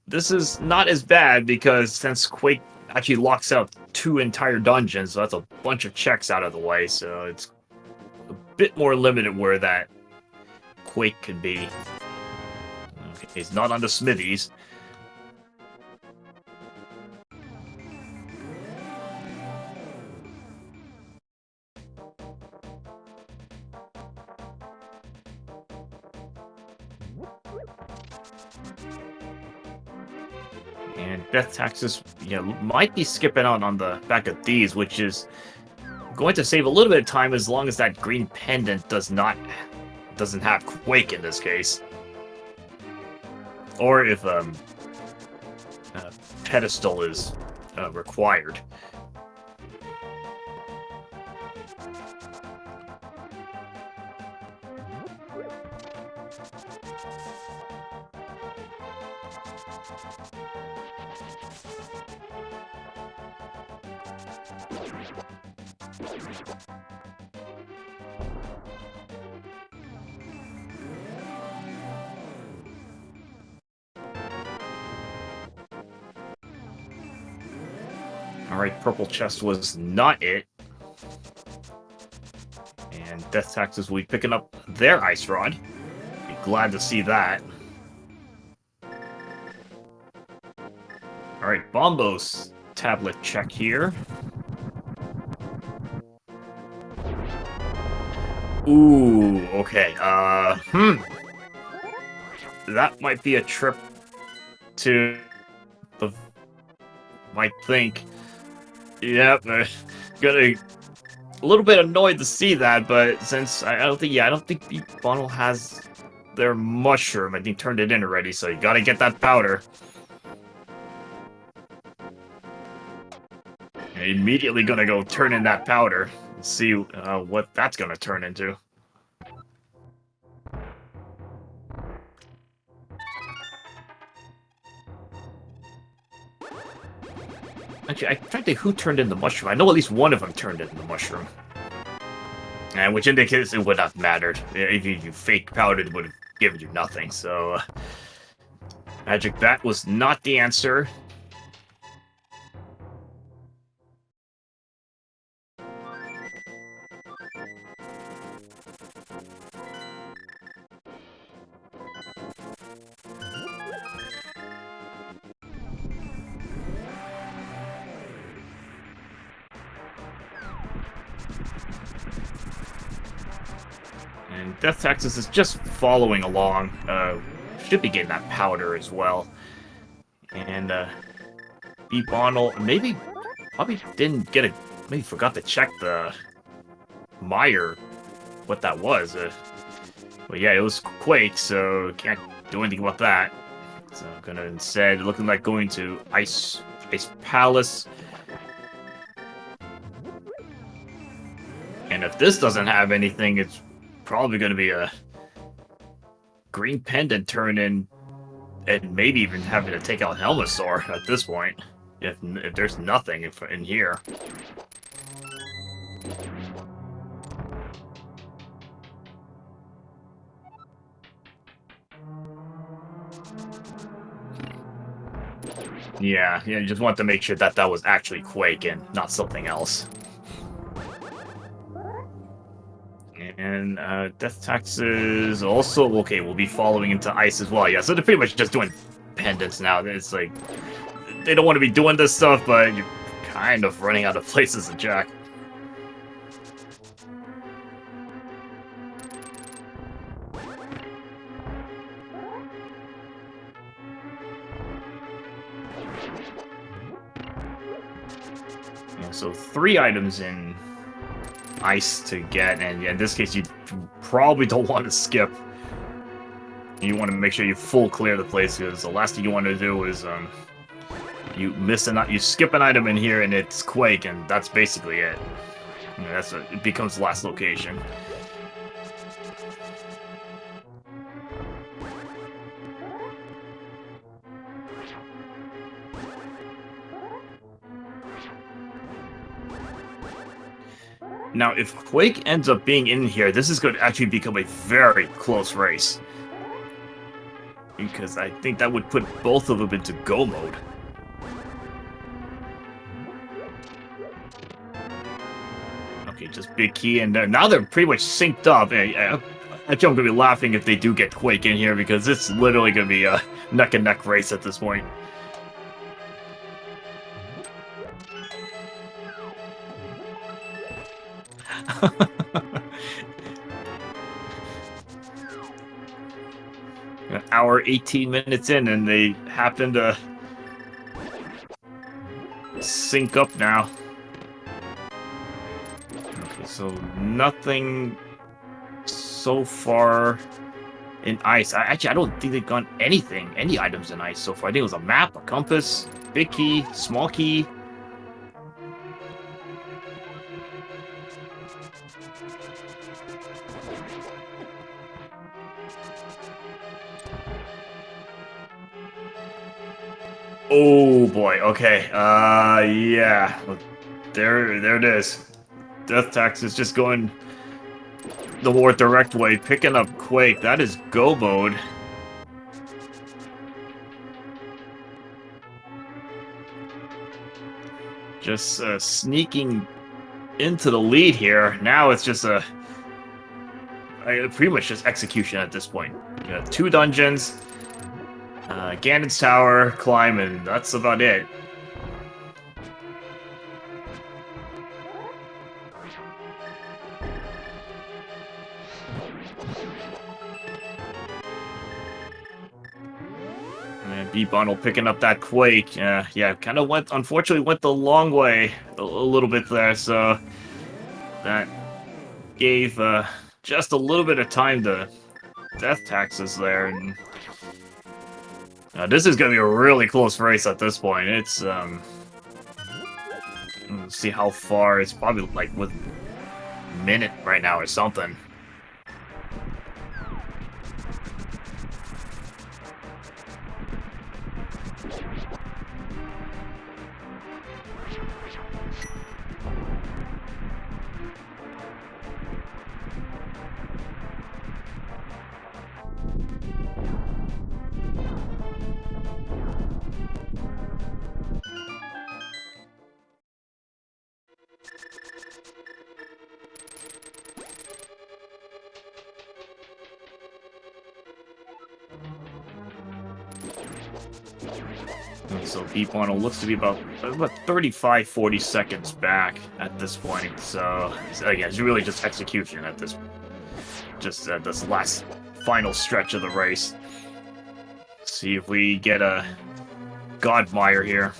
this is not as bad because since Quake actually locks out 2 entire dungeons, so that's a bunch of checks out of the way. So it's a bit more limited where that Quake could be. Okay, he's not on the smithies. And Death Taxes, might be skipping out on the back of these, which is going to save a little bit of time as long as that green pendant doesn't have Quake in this case. Or if pedestal is required. Alright, purple chest was not it. And Death Taxes will be picking up their ice rod. Be glad to see that. Alright, Bombo's tablet check here. Ooh, okay. That might be a trip to the... might think... Yep, gonna a little bit annoyed to see that, but since I don't think bbonnell has their mushroom. I think turned it in already, so you gotta get that powder. And immediately gonna go turn in that powder and see what that's gonna turn into. Actually, I tried to think who turned in the mushroom. I know at least one of them turned in the mushroom. And which indicates it would not have mattered. If you fake powdered, it would have given you nothing. So, Magic Bat was not the answer. And Death Taxes is just following along. Should be getting that powder as well. And bbonnell maybe probably didn't get a... maybe forgot to check the Meyer, what that was. But yeah, it was Quake, so can't do anything about that. So I'm gonna instead looking like going to Ice Palace. And if this doesn't have anything, it's probably going to be a green pendant turn in, and maybe even having to take out Helmasaur at this point, if there's nothing in here. Yeah, you just want to make sure that that was actually Quake and not something else. And Death Taxes also, okay, will be following into Ice as well. Yeah, so they're pretty much just doing pendants now. It's like, they don't want to be doing this stuff, but you're kind of running out of places to jack. Yeah, so 3 items in Ice to get, and in this case, you probably don't want to skip. You want to make sure you full clear the place, because the last thing you want to do is you skip an item in here, and it's Quake, and that's basically it. You know, it becomes the last location. Now, if Quake ends up being in here, this is going to actually become a very close race. Because I think that would put both of them into go mode. Okay, just big key, and now they're pretty much synced up. Actually, I'm going to be laughing if they do get Quake in here, because it's literally going to be a neck-and-neck race at this point. An hour, 18 minutes in, and they happen to sync up now. Okay, so nothing so far in Ice. I don't think they've gone any items in Ice so far. I think it was a map, a compass, big key, small key. Oh boy, okay. Yeah. There it is. Death Tax is just going the more direct way, picking up Quake. That is go mode. Just sneaking into the lead here. Now it's just pretty much just execution at this point. You got 2 dungeons, Ganon's Tower, climb, and that's about it. And bbonnell picking up that Quake. Yeah, kind of unfortunately went the long way a little bit there, so that gave just a little bit of time to Death Taxes there, and this is going to be a really close race at this point. It's, let's see how far. It's probably like with a minute right now or something. So bbonnell looks to be about 35, 40 seconds back at this point. So again, it's really just execution at this, just this last final stretch of the race. See if we get a Godmire here.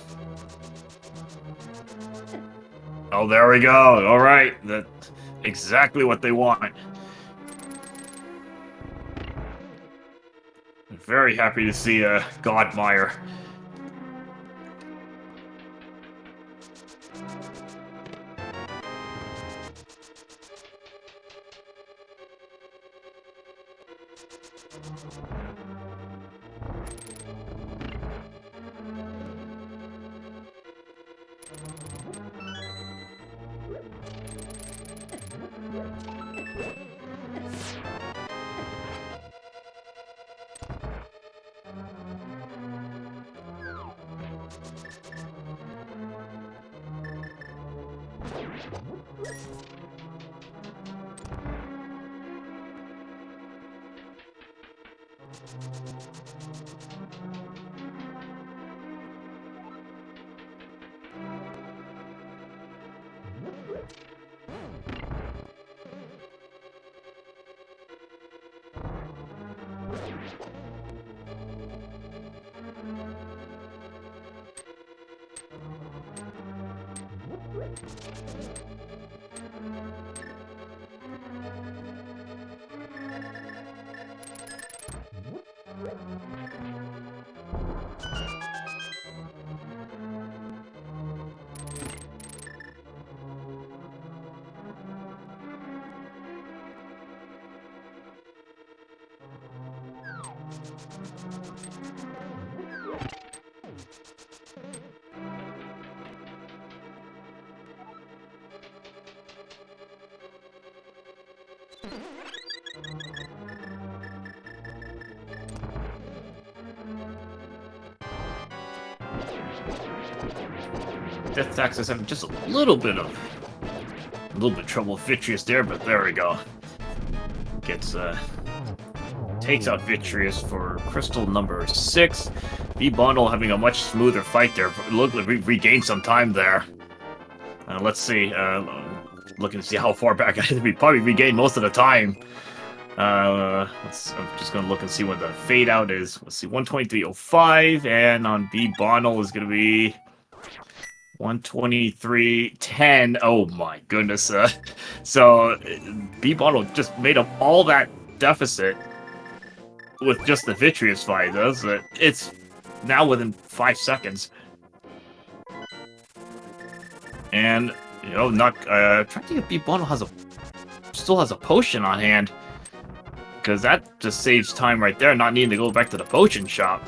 Oh, there we go. All right, that's exactly what they want. I'm very happy to see a Godmire. Death Tax is having just a little bit of trouble with Vitreous there, but there we go. Gets takes out Vitreous for crystal number 6. bbonnell having a much smoother fight there. Look like we regained some time there. Let's see. Looking to see how far back. We probably regained most of the time. I'm just gonna look and see when the fade out is. Let's see, 123.05, and on bbonnell is gonna be 123.10. Oh my goodness. So bbonnell just made up all that deficit with just the Vitreous fight. It's now within 5 seconds. And you know, not trying to get bbonnell still has a potion on hand, because that just saves time right there, not needing to go back to the potion shop.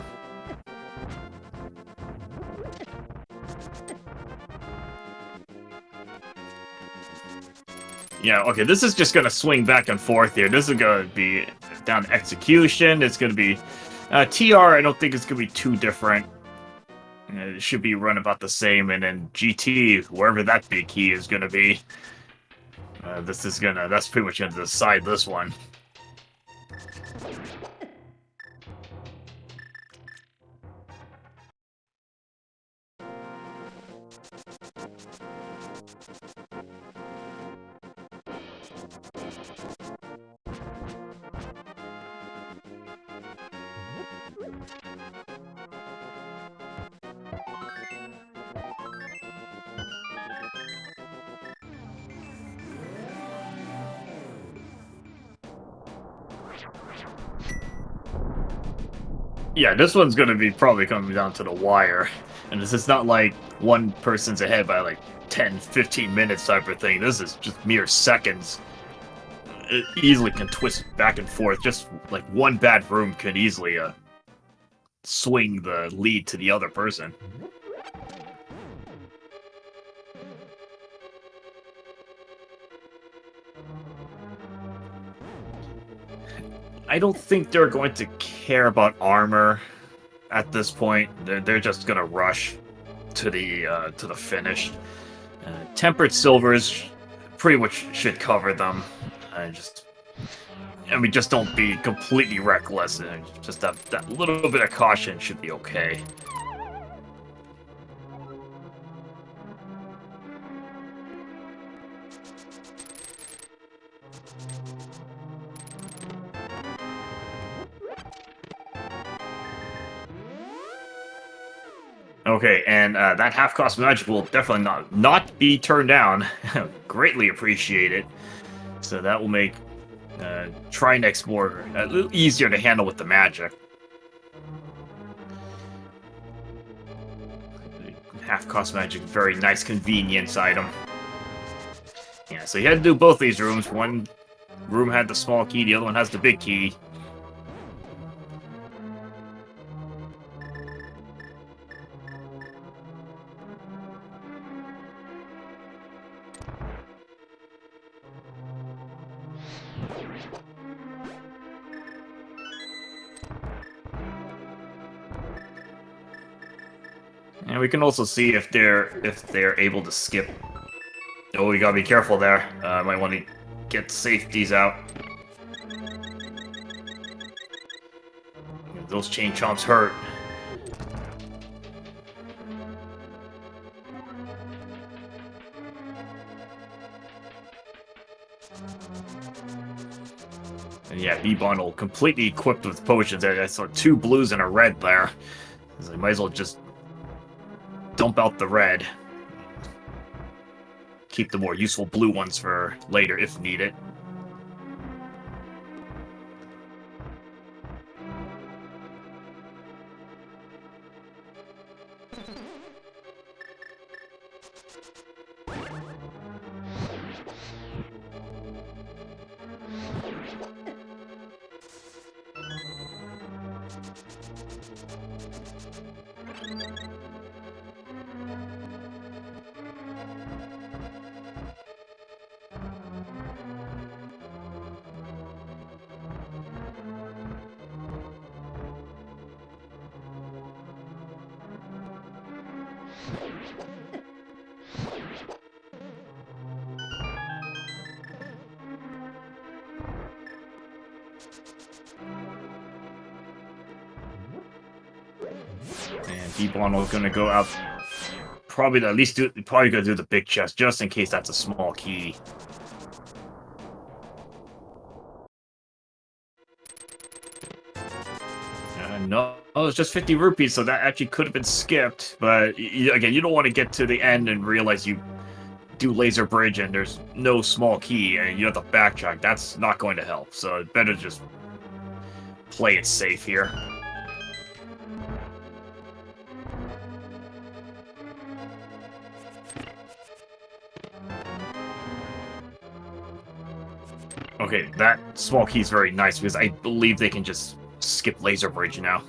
Yeah, okay, this is just gonna swing back and forth here. This is gonna be down to execution. It's gonna be TR. I don't think it's gonna be too different. It should be run about the same, and then GT, wherever that big key is gonna be. That's pretty much gonna decide this one. Yeah, this one's gonna be probably coming down to the wire. And this is not like one person's ahead by like 10, 15 minutes type of thing. This is just mere seconds. It easily can twist back and forth. Just like one bad room can easily swing the lead to the other person. I don't think they're going to care about armor at this point. They're just gonna rush to the finish. Tempered silvers pretty much should cover them. Just don't be completely reckless. Just that little bit of caution should be okay. Okay, and that half-cost magic will definitely not be turned down. Greatly appreciate it. So that will make Trinex more a little easier to handle with the magic. Half-cost magic, very nice convenience item. Yeah, so you had to do both these rooms. One room had the small key, the other one has the big key. And we can also see if they're able to skip Oh, you gotta be careful there. Might want to get safeties out. Those chain chomps hurt. And yeah, bbonnell completely equipped with potions. I saw 2 blues and a red there. So I might as well just dump out the red. Keep the more useful blue ones for later if needed. And bbonnell's gonna go out. Probably gonna do the big chest just in case that's a small key. No, it's just 50 rupees, so that actually could have been skipped. But again, you don't want to get to the end and realize you do laser bridge and there's no small key and you have to backtrack. That's not going to help. So better just play it safe here. Okay, that small key is very nice because I believe they can just skip laser bridge now.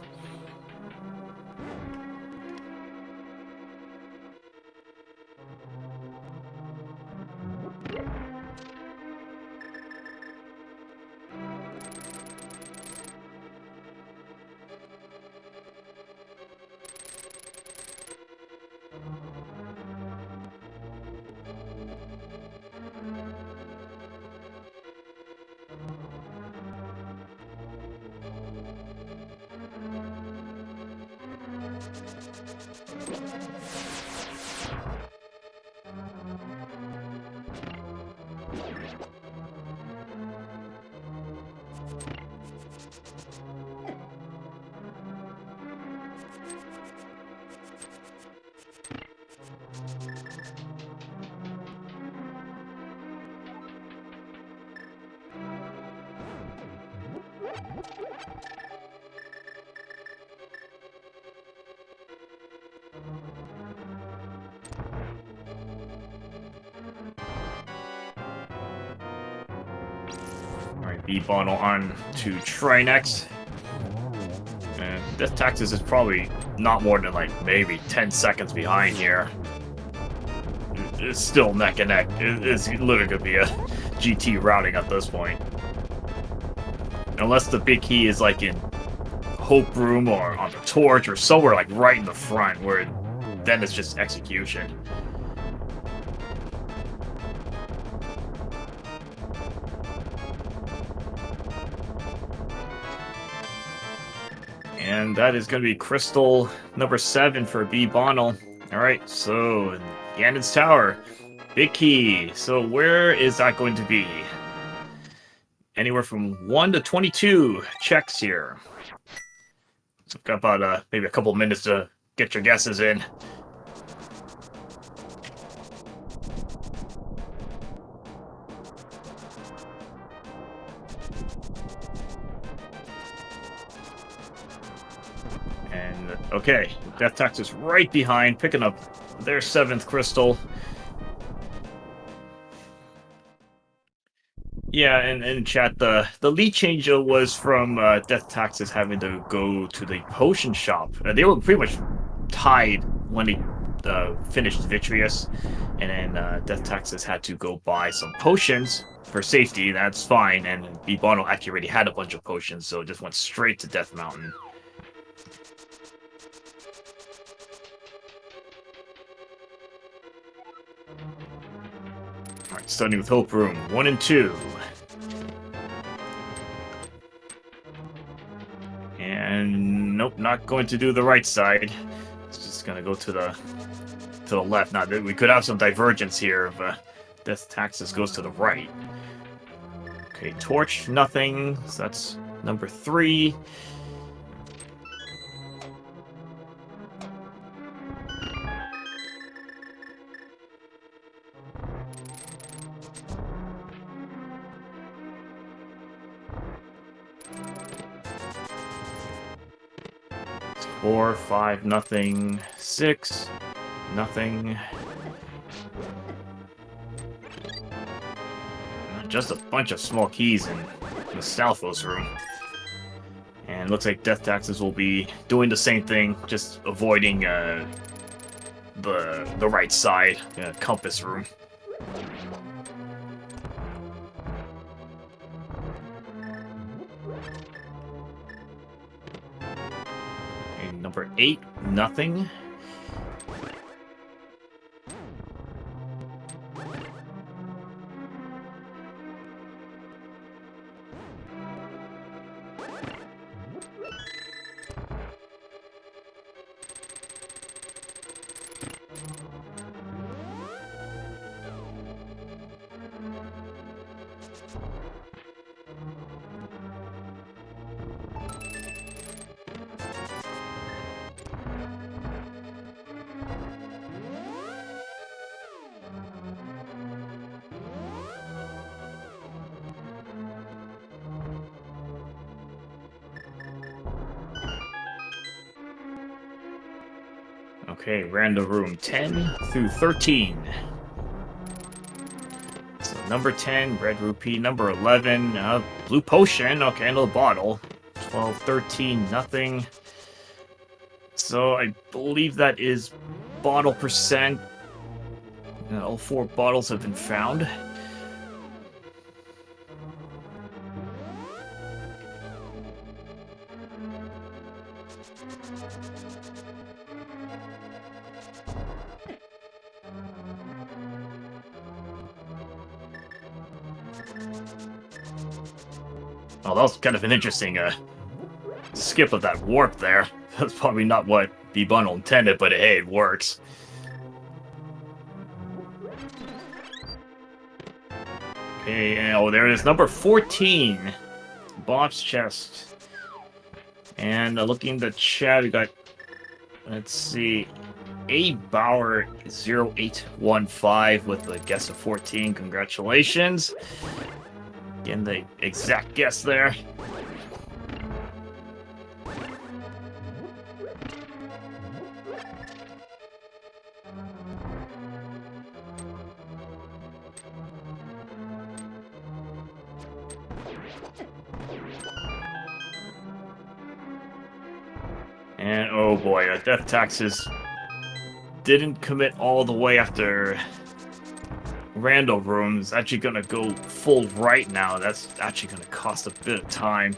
Alright, bbonnell on to try next. And Death Taxes is probably not more than like maybe 10 seconds behind here. It's still neck and neck. It's literally gonna be a GT routing at this point. Unless the big key is like in Hope Room or on the Torch or somewhere like right in the front where then it's just execution. And that is going to be crystal number 7 for bbonnell. Alright, so Ganon's Tower. Big key. So where is that going to be? Anywhere from 1 to 22 checks here. So we've got about maybe a couple minutes to get your guesses in. And okay, Death Tax is right behind, picking up their 7th crystal. Yeah, and chat, the lead change was from Death Taxes having to go to the potion shop. They were pretty much tied when he finished Vitreous, and then Death Taxes had to go buy some potions for safety. That's fine, and bbonnell actually already had a bunch of potions, so it just went straight to Death Mountain. Starting with Hope Room 1 and 2. And nope, not going to do the right side. It's just gonna go to the left. Now we could have some divergence here if Death Taxes goes to the right. Okay, torch, nothing. So that's number 3. It's 4, 5, nothing. 6, nothing. Just a bunch of small keys in the Stalfos room. And looks like Death Taxes will be doing the same thing, just avoiding the right side, compass room. And number 8, nothing. Okay, random room 10 through 13. So number 10, red rupee. Number 11, blue potion. Okay, another bottle. 12, 13, nothing. So I believe that is bottle percent. All 4 bottles have been found. Oh, that was kind of an interesting skip of that warp there. That's probably not what bbonnell intended, but hey, it works. Okay, oh, there it is, number 14. Bob's chest. And looking at the chat, we got, let's see, A Bauer 0815 with a guess of 14. Congratulations. Getting the exact guess there. And oh boy, Death Taxes didn't commit all the way after Randall room. Is actually gonna go full right now. That's actually gonna cost a bit of time.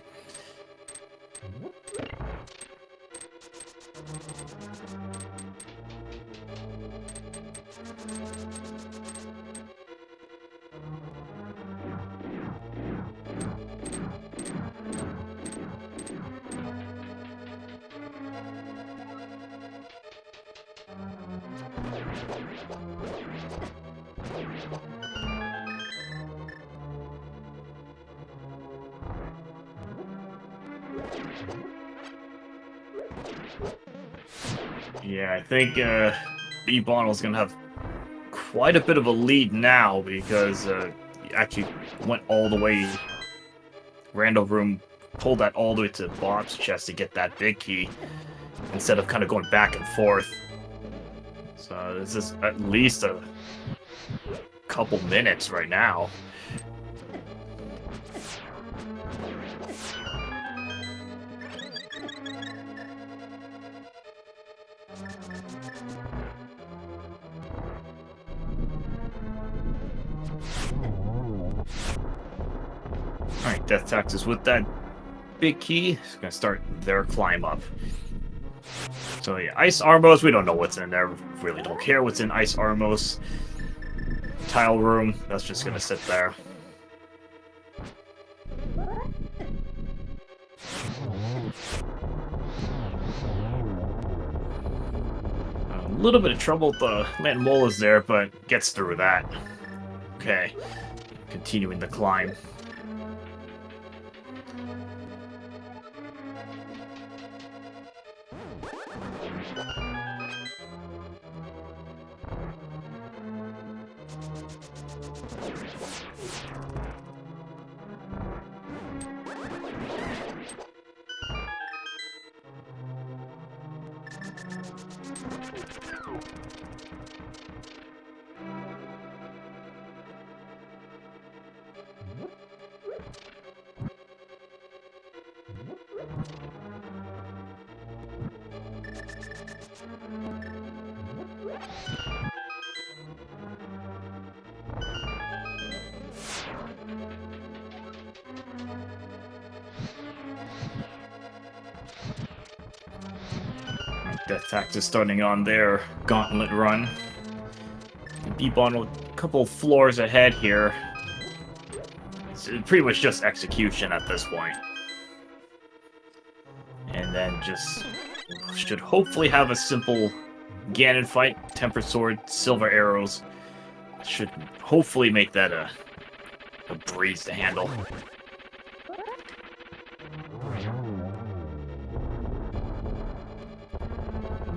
Yeah, I think bbonnell's gonna have quite a bit of a lead now because he actually went all the way. Randall room pulled that all the way to Bob's chest to get that big key instead of kind of going back and forth. So this is at least a couple minutes right now. Alright, Death Taxes with that big key is gonna start their climb up. So yeah, Ice Armos, we don't know what's in there. We really don't care what's in Ice Armos. tile room. That's just gonna sit there. A little bit of trouble with the land mole is there, but gets through that. Okay, continuing the climb. Death Tax is starting on their gauntlet run. bbonnell a couple floors ahead here. It's pretty much just execution at this point. And then just should hopefully have a simple Ganon fight. Tempered Sword, Silver Arrows. Should hopefully make that a breeze to handle.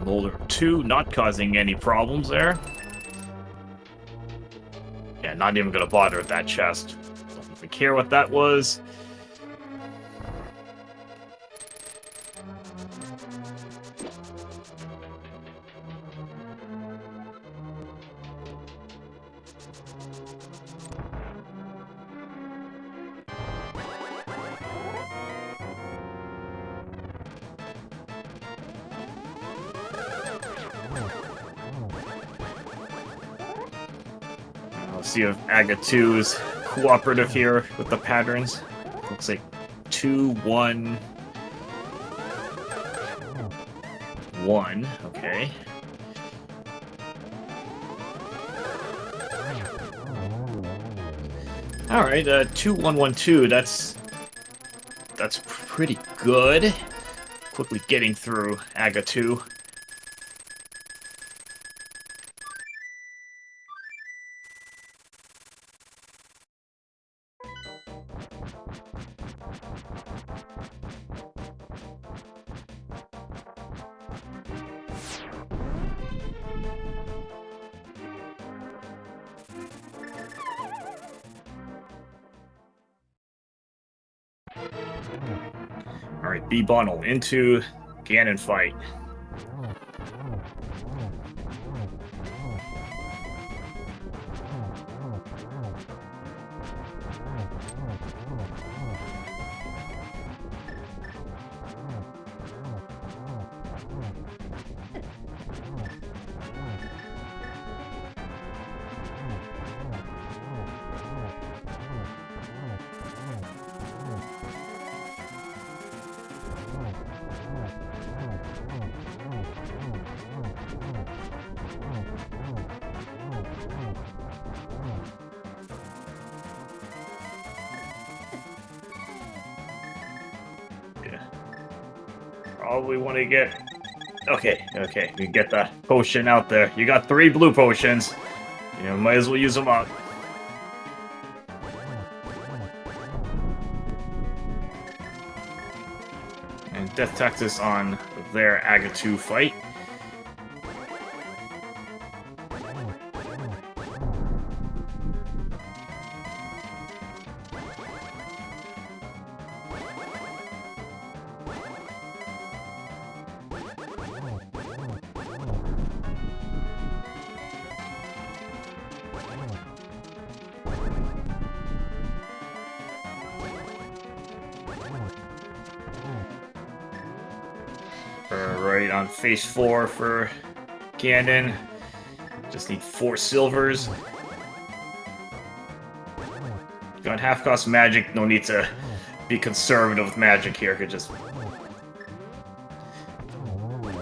Boulder 2 not causing any problems there. Yeah, not even gonna bother with that chest. Don't even care what that was. See if Aga 2 is cooperative here with the patterns. Looks like 2, 1, 1. Okay. All right, 2, 1, 1, 2. That's pretty good. Quickly getting through Aga 2. Alright, bbonnell into Ganon fight. Probably want to get... Okay, you get the potion out there. You got 3 blue potions. You know, might as well use them up. And Death Taxis on their Aga 2 fight. Right on phase 4 for Ganon. Just need 4 silvers. Got half-cost magic. No need to be conservative with magic here. Could just...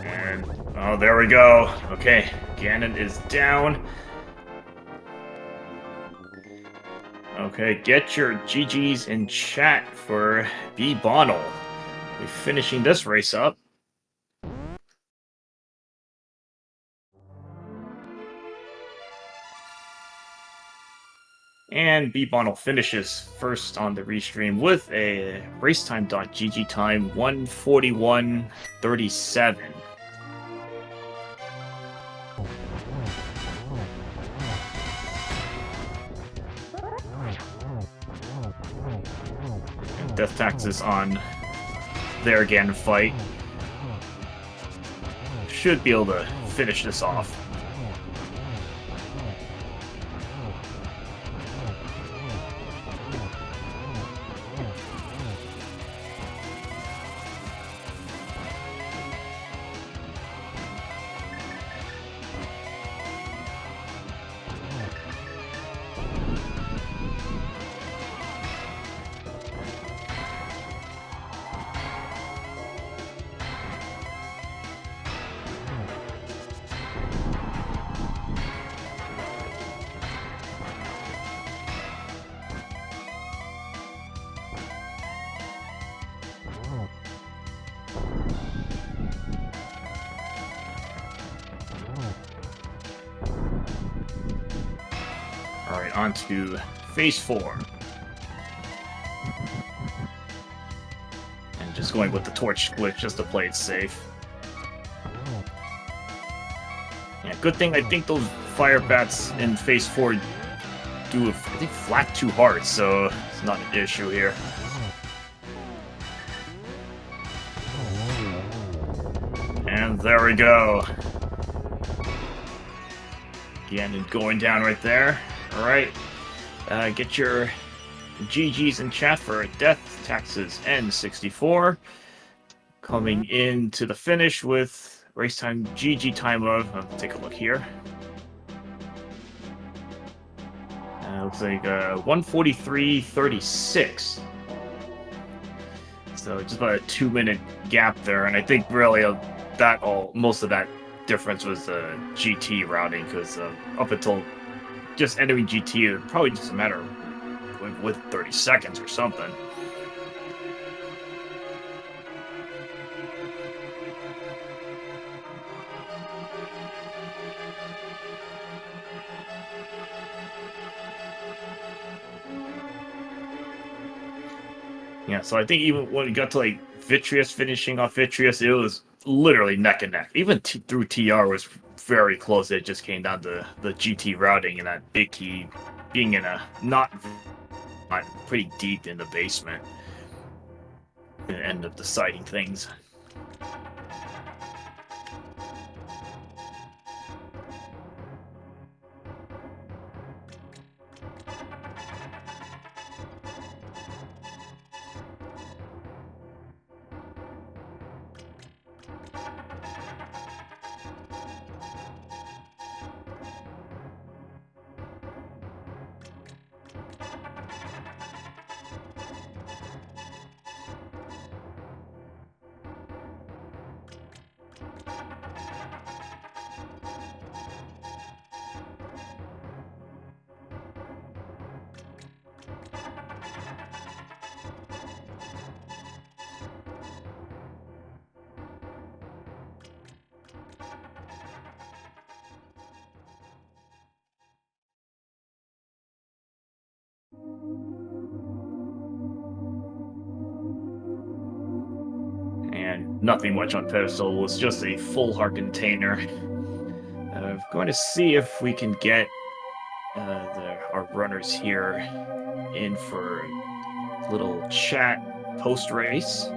And... oh, there we go. Okay, Ganon is down. Okay, get your GGs in chat for bbonnell. We're finishing this race up. And bbonnell finishes first on the restream with a racetime.gg time 1:41:37. Death Taxes on there again fight. Should be able to finish this off. Alright, on to phase 4. And just going with the torch glitch just to play it safe. Yeah, good thing I think those fire bats in phase 4 do, I think, flat too hard, so it's not an issue here. And there we go. Ganon going down right there. Alright, get your GGs in chat for Death Taxes N64. Coming into the finish with race time GG time of, take a look here. Looks like 1:43:36. So just about a 2-minute gap there, and I think really most of that difference was GT routing, because up until just entering GT, it probably just a matter of with 30 seconds or something. Yeah, so I think even when we got to like Vitreous, finishing off Vitreous, it was literally neck and neck. Even through TR was very close. It just came down to the GT routing and that big key being in a not pretty deep in the basement. And end up deciding things. And nothing much on pedestal, it was just a full heart container. I'm going to see if we can get our runners here in for a little chat post-race.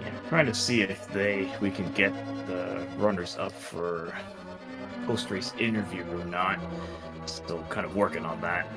Yeah, trying to see if we can get the runners up for post race interview or not. Still kind of working on that.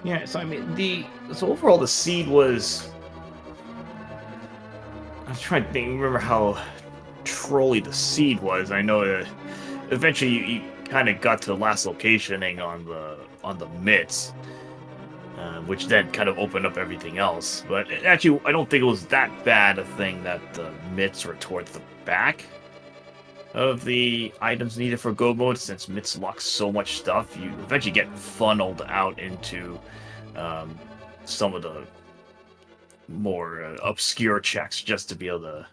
Yeah, so I mean so overall the seed was. I'm trying to remember how trolly the seed was. I know eventually you kind of got to the last locationing on the mitts, which then kind of opened up everything else. But actually, I don't think it was that bad a thing that the mitts were towards the back of the items needed for go mode, since mitts lock so much stuff. You eventually get funneled out into um, some of the more obscure checks just to be able to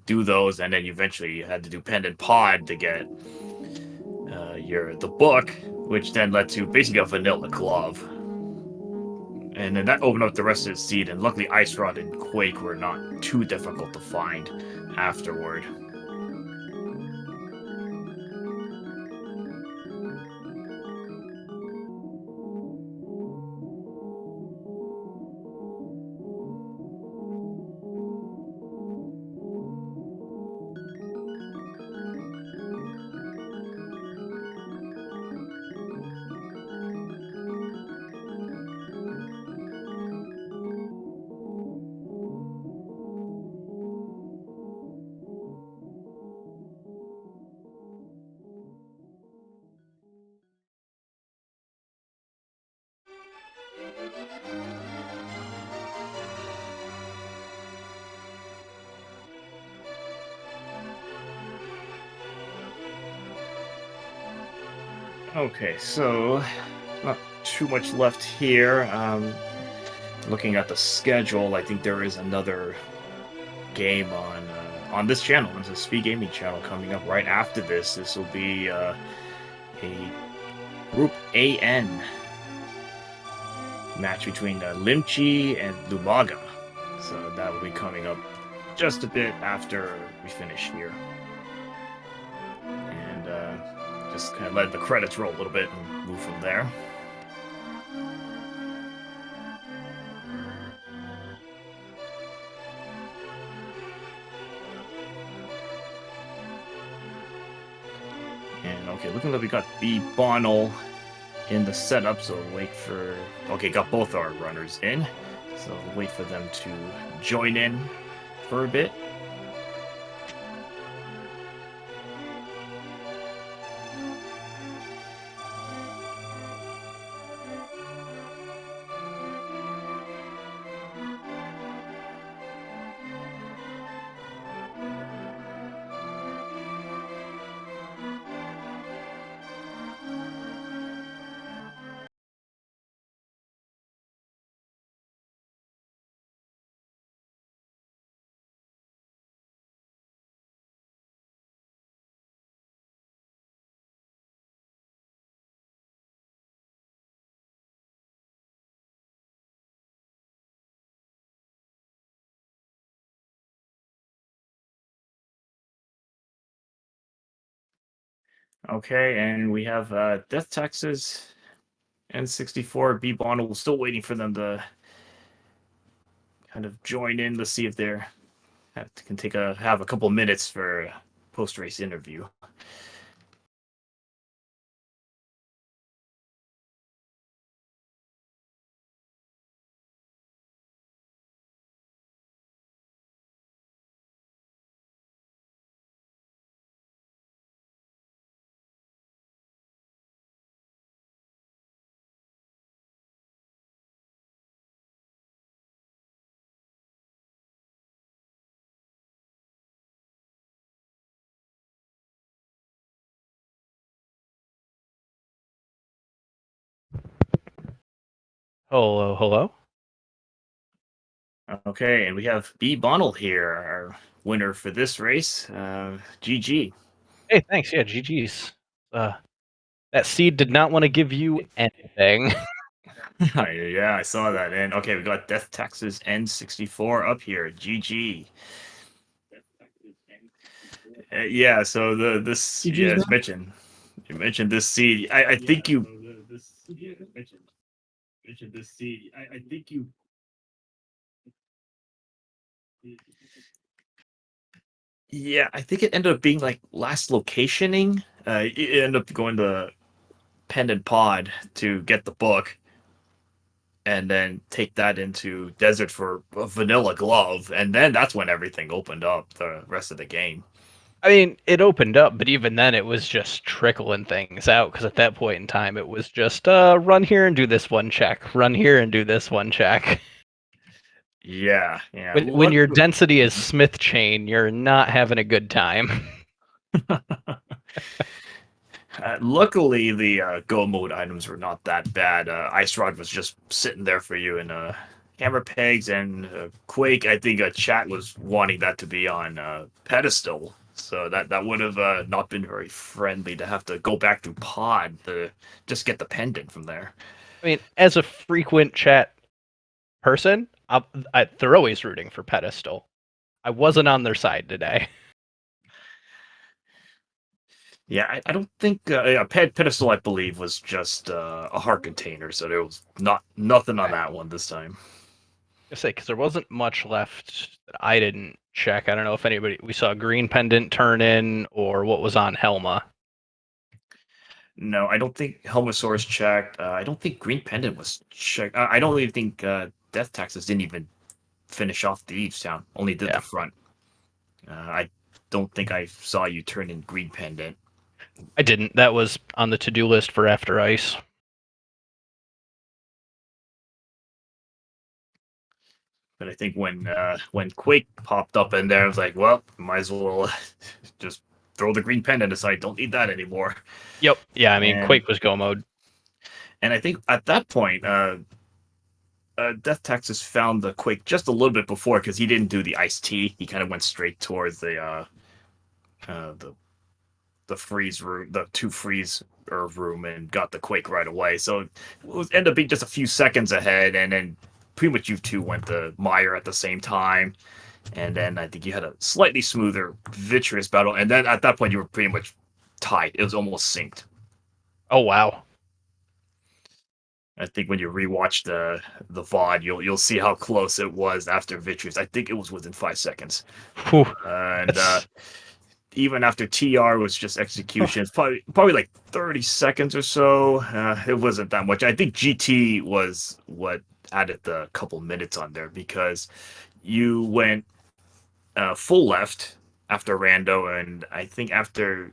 do those, and then eventually you had to do Pendant Pod to get the book, which then led to basically a vanilla glove, and then that opened up the rest of the seed. And luckily, Ice Rod and Quake were not too difficult to find afterward. Okay, so not too much left here. Looking at the schedule, I think there is another game on this channel, on the SpeedGaming channel, coming up right after this. This will be a Group AN match between Limchi and Lumaga. So that will be coming up just a bit after we finish here. And just kind of let the credits roll a little bit and move from there. And okay, looking like we got bbonnell in the setup, so we'll wait for. Okay, got both our runners in, so we'll wait for them to join in for a bit. Okay, and we have Death Texas N64 bbonnell. Still waiting for them to kind of join in to see if they're can have a couple minutes for a post race interview. Hello, hello. Okay, and we have bbonnell here, our winner for this race. GG. Hey, thanks. Yeah, GG's. That seed did not want to give you anything. Yeah, I saw that. And okay, we got Death Taxes N64 up here. GG. Yeah, so this GG's, as man. mentioned, you mentioned this seed. I think you mentioned this seed. I think you. Yeah, I think it ended up being like last locationing. It ended up going to Pendant Pod to get the book, and then take that into Desert for a vanilla glove, and then that's when everything opened up the rest of the game. I mean, it opened up, but even then, it was just trickling things out because at that point in time, it was just run here and do this one check, run here and do this one check. Yeah, yeah. When your density is Smith chain, you're not having a good time. Luckily, the go mode items were not that bad. Ice Rod was just sitting there for you, and Hammer Pegs and Quake. I think chat was wanting that to be on pedestal, so that would have not been very friendly to have to go back to Pod to just get the pendant from there. I mean, as a frequent chat person, they're always rooting for pedestal. I wasn't on their side today. Yeah, I don't think pedestal. I believe was just a heart container, so there was nothing on that one this time. I say because there wasn't much left that I didn't check. I don't know if we saw Green Pendant turn in or what was on Helma. No, I don't think Helmosaurus checked. I don't think Green Pendant was checked. I don't even think Death Taxes didn't even finish off the Eve's Town. Only did the front. I don't think I saw you turn in Green Pendant. I didn't. That was on the to-do list for After Ice. But I think when Quake popped up in there, I was like, well, might as well just throw the Green Pendant aside. Don't need that anymore. Yep. Yeah, I mean, Quake was go mode. And I think at that point, Death Taxes found the Quake just a little bit before because he didn't do the iced tea. He kind of went straight towards the freeze room, the two freeze room, and got the Quake right away. So it ended up being just a few seconds ahead, and then pretty much you two went to Meyer at the same time. And then I think you had a slightly smoother Vitreous battle, and then at that point you were pretty much tied. It was almost synced. Oh wow. I think when you rewatch the VOD, you'll see how close it was after Vitreous. I think it was within 5 seconds. Whew. And even after TR was just execution, it's probably like 30 seconds or so. It wasn't that much. I think GT was what added the couple minutes on there because you went full left after Rando, and I think after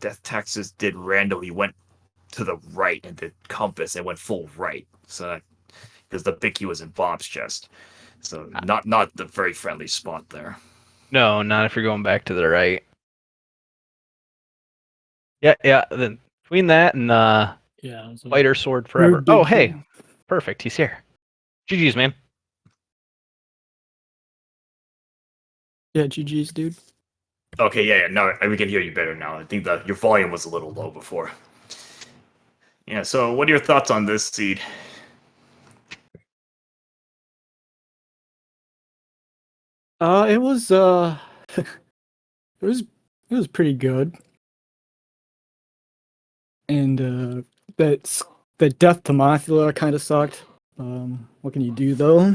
Death Taxes did Rando, he went to the right and did Compass and went full right. So because the Bicky was in Bob's chest, so not the very friendly spot there. No, not if you're going back to the right. Yeah. Then between that and Fighter Sword Forever. Oh, hey, perfect. He's here. GG's, man. Yeah, GG's, dude. Okay, yeah, no, we can hear you better now. I think your volume was a little low before. Yeah, so what are your thoughts on this seed? It was it was pretty good. And that death to Mothula kind of sucked. What can you do though?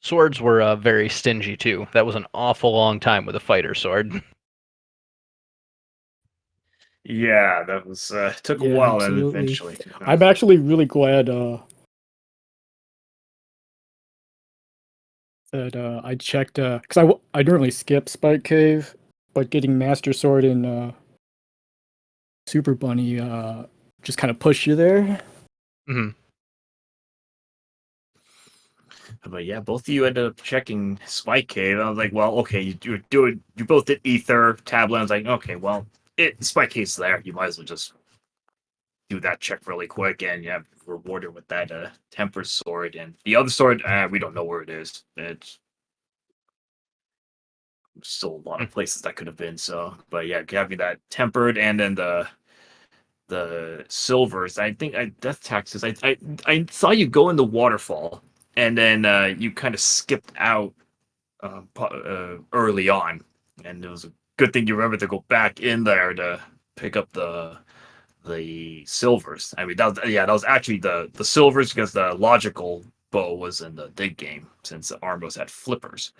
Swords were very stingy too. That was an awful long time with a fighter sword. Yeah, that was took a while, and eventually. I'm actually really glad that I checked because I normally skip Spike Cave, but getting Master Sword and Super Bunny just kind of push you there. Mm-hmm. But yeah, both of you ended up checking Spike Cave. I was like, well, okay, you both did Ether, Tablet. I was like, okay, well, Spike case there. You might as well just do that check really quick, and you have rewarded with that tempered sword. And the other sword, we don't know where it is. It's still a lot of places that could have been. So, but yeah, having that tempered, and then the silvers. I think death taxes. I saw you go in the waterfall, and then you kind of skipped out early on, and it was a good thing you remember to go back in there to pick up the silvers. I mean, that was actually the silvers, because the logical bow was in the dig game, since the Armos had flippers.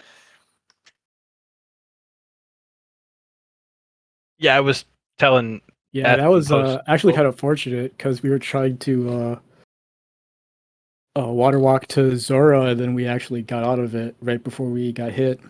Yeah, I was telling. Yeah, At that was post- actually kind of fortunate because we were trying to water walk to Zora, and then we actually got out of it right before we got hit.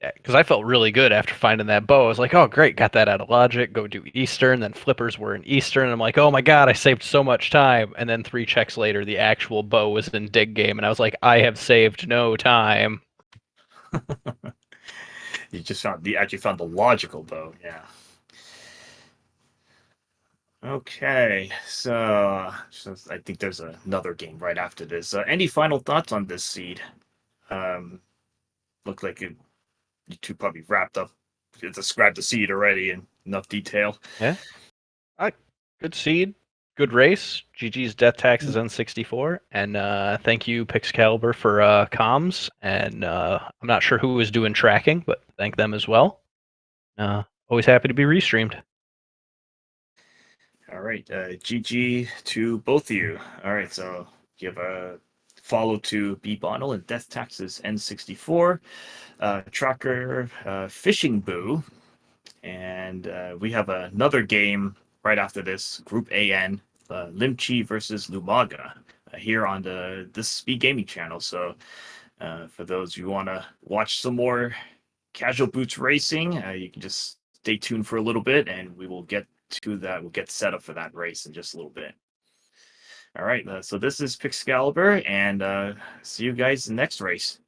Yeah, because I felt really good after finding that bow. I was like, oh, great, got that out of logic. Go do Eastern. Then flippers were in Eastern. And I'm like, oh my God, I saved so much time. And then 3 checks later, the actual bow was in dig game. And I was like, I have saved no time. You actually found the logical bow. Yeah. Okay, so I think there's another game right after this. Any final thoughts on this seed? Looked like you two probably wrapped up, described the seed already in enough detail. Yeah. Good seed. Good race. GG's Death Taxes N64. And thank you, Pixcalibur, for comms. And I'm not sure who was doing tracking, but thank them as well. Always happy to be restreamed. All right, GG to both of you. All right, so give a follow to bbonnell and Death Taxes N64, Tracker Fishing Boo, and we have another game right after this, Group AN, Limchi versus Lumaga, here on this Speed Gaming channel. So for those who want to watch some more casual boots racing, you can just stay tuned for a little bit, and we will get to that. We'll get set up for that race in just a little bit. All right, so this is Pixcalibur, and see you guys in the next race.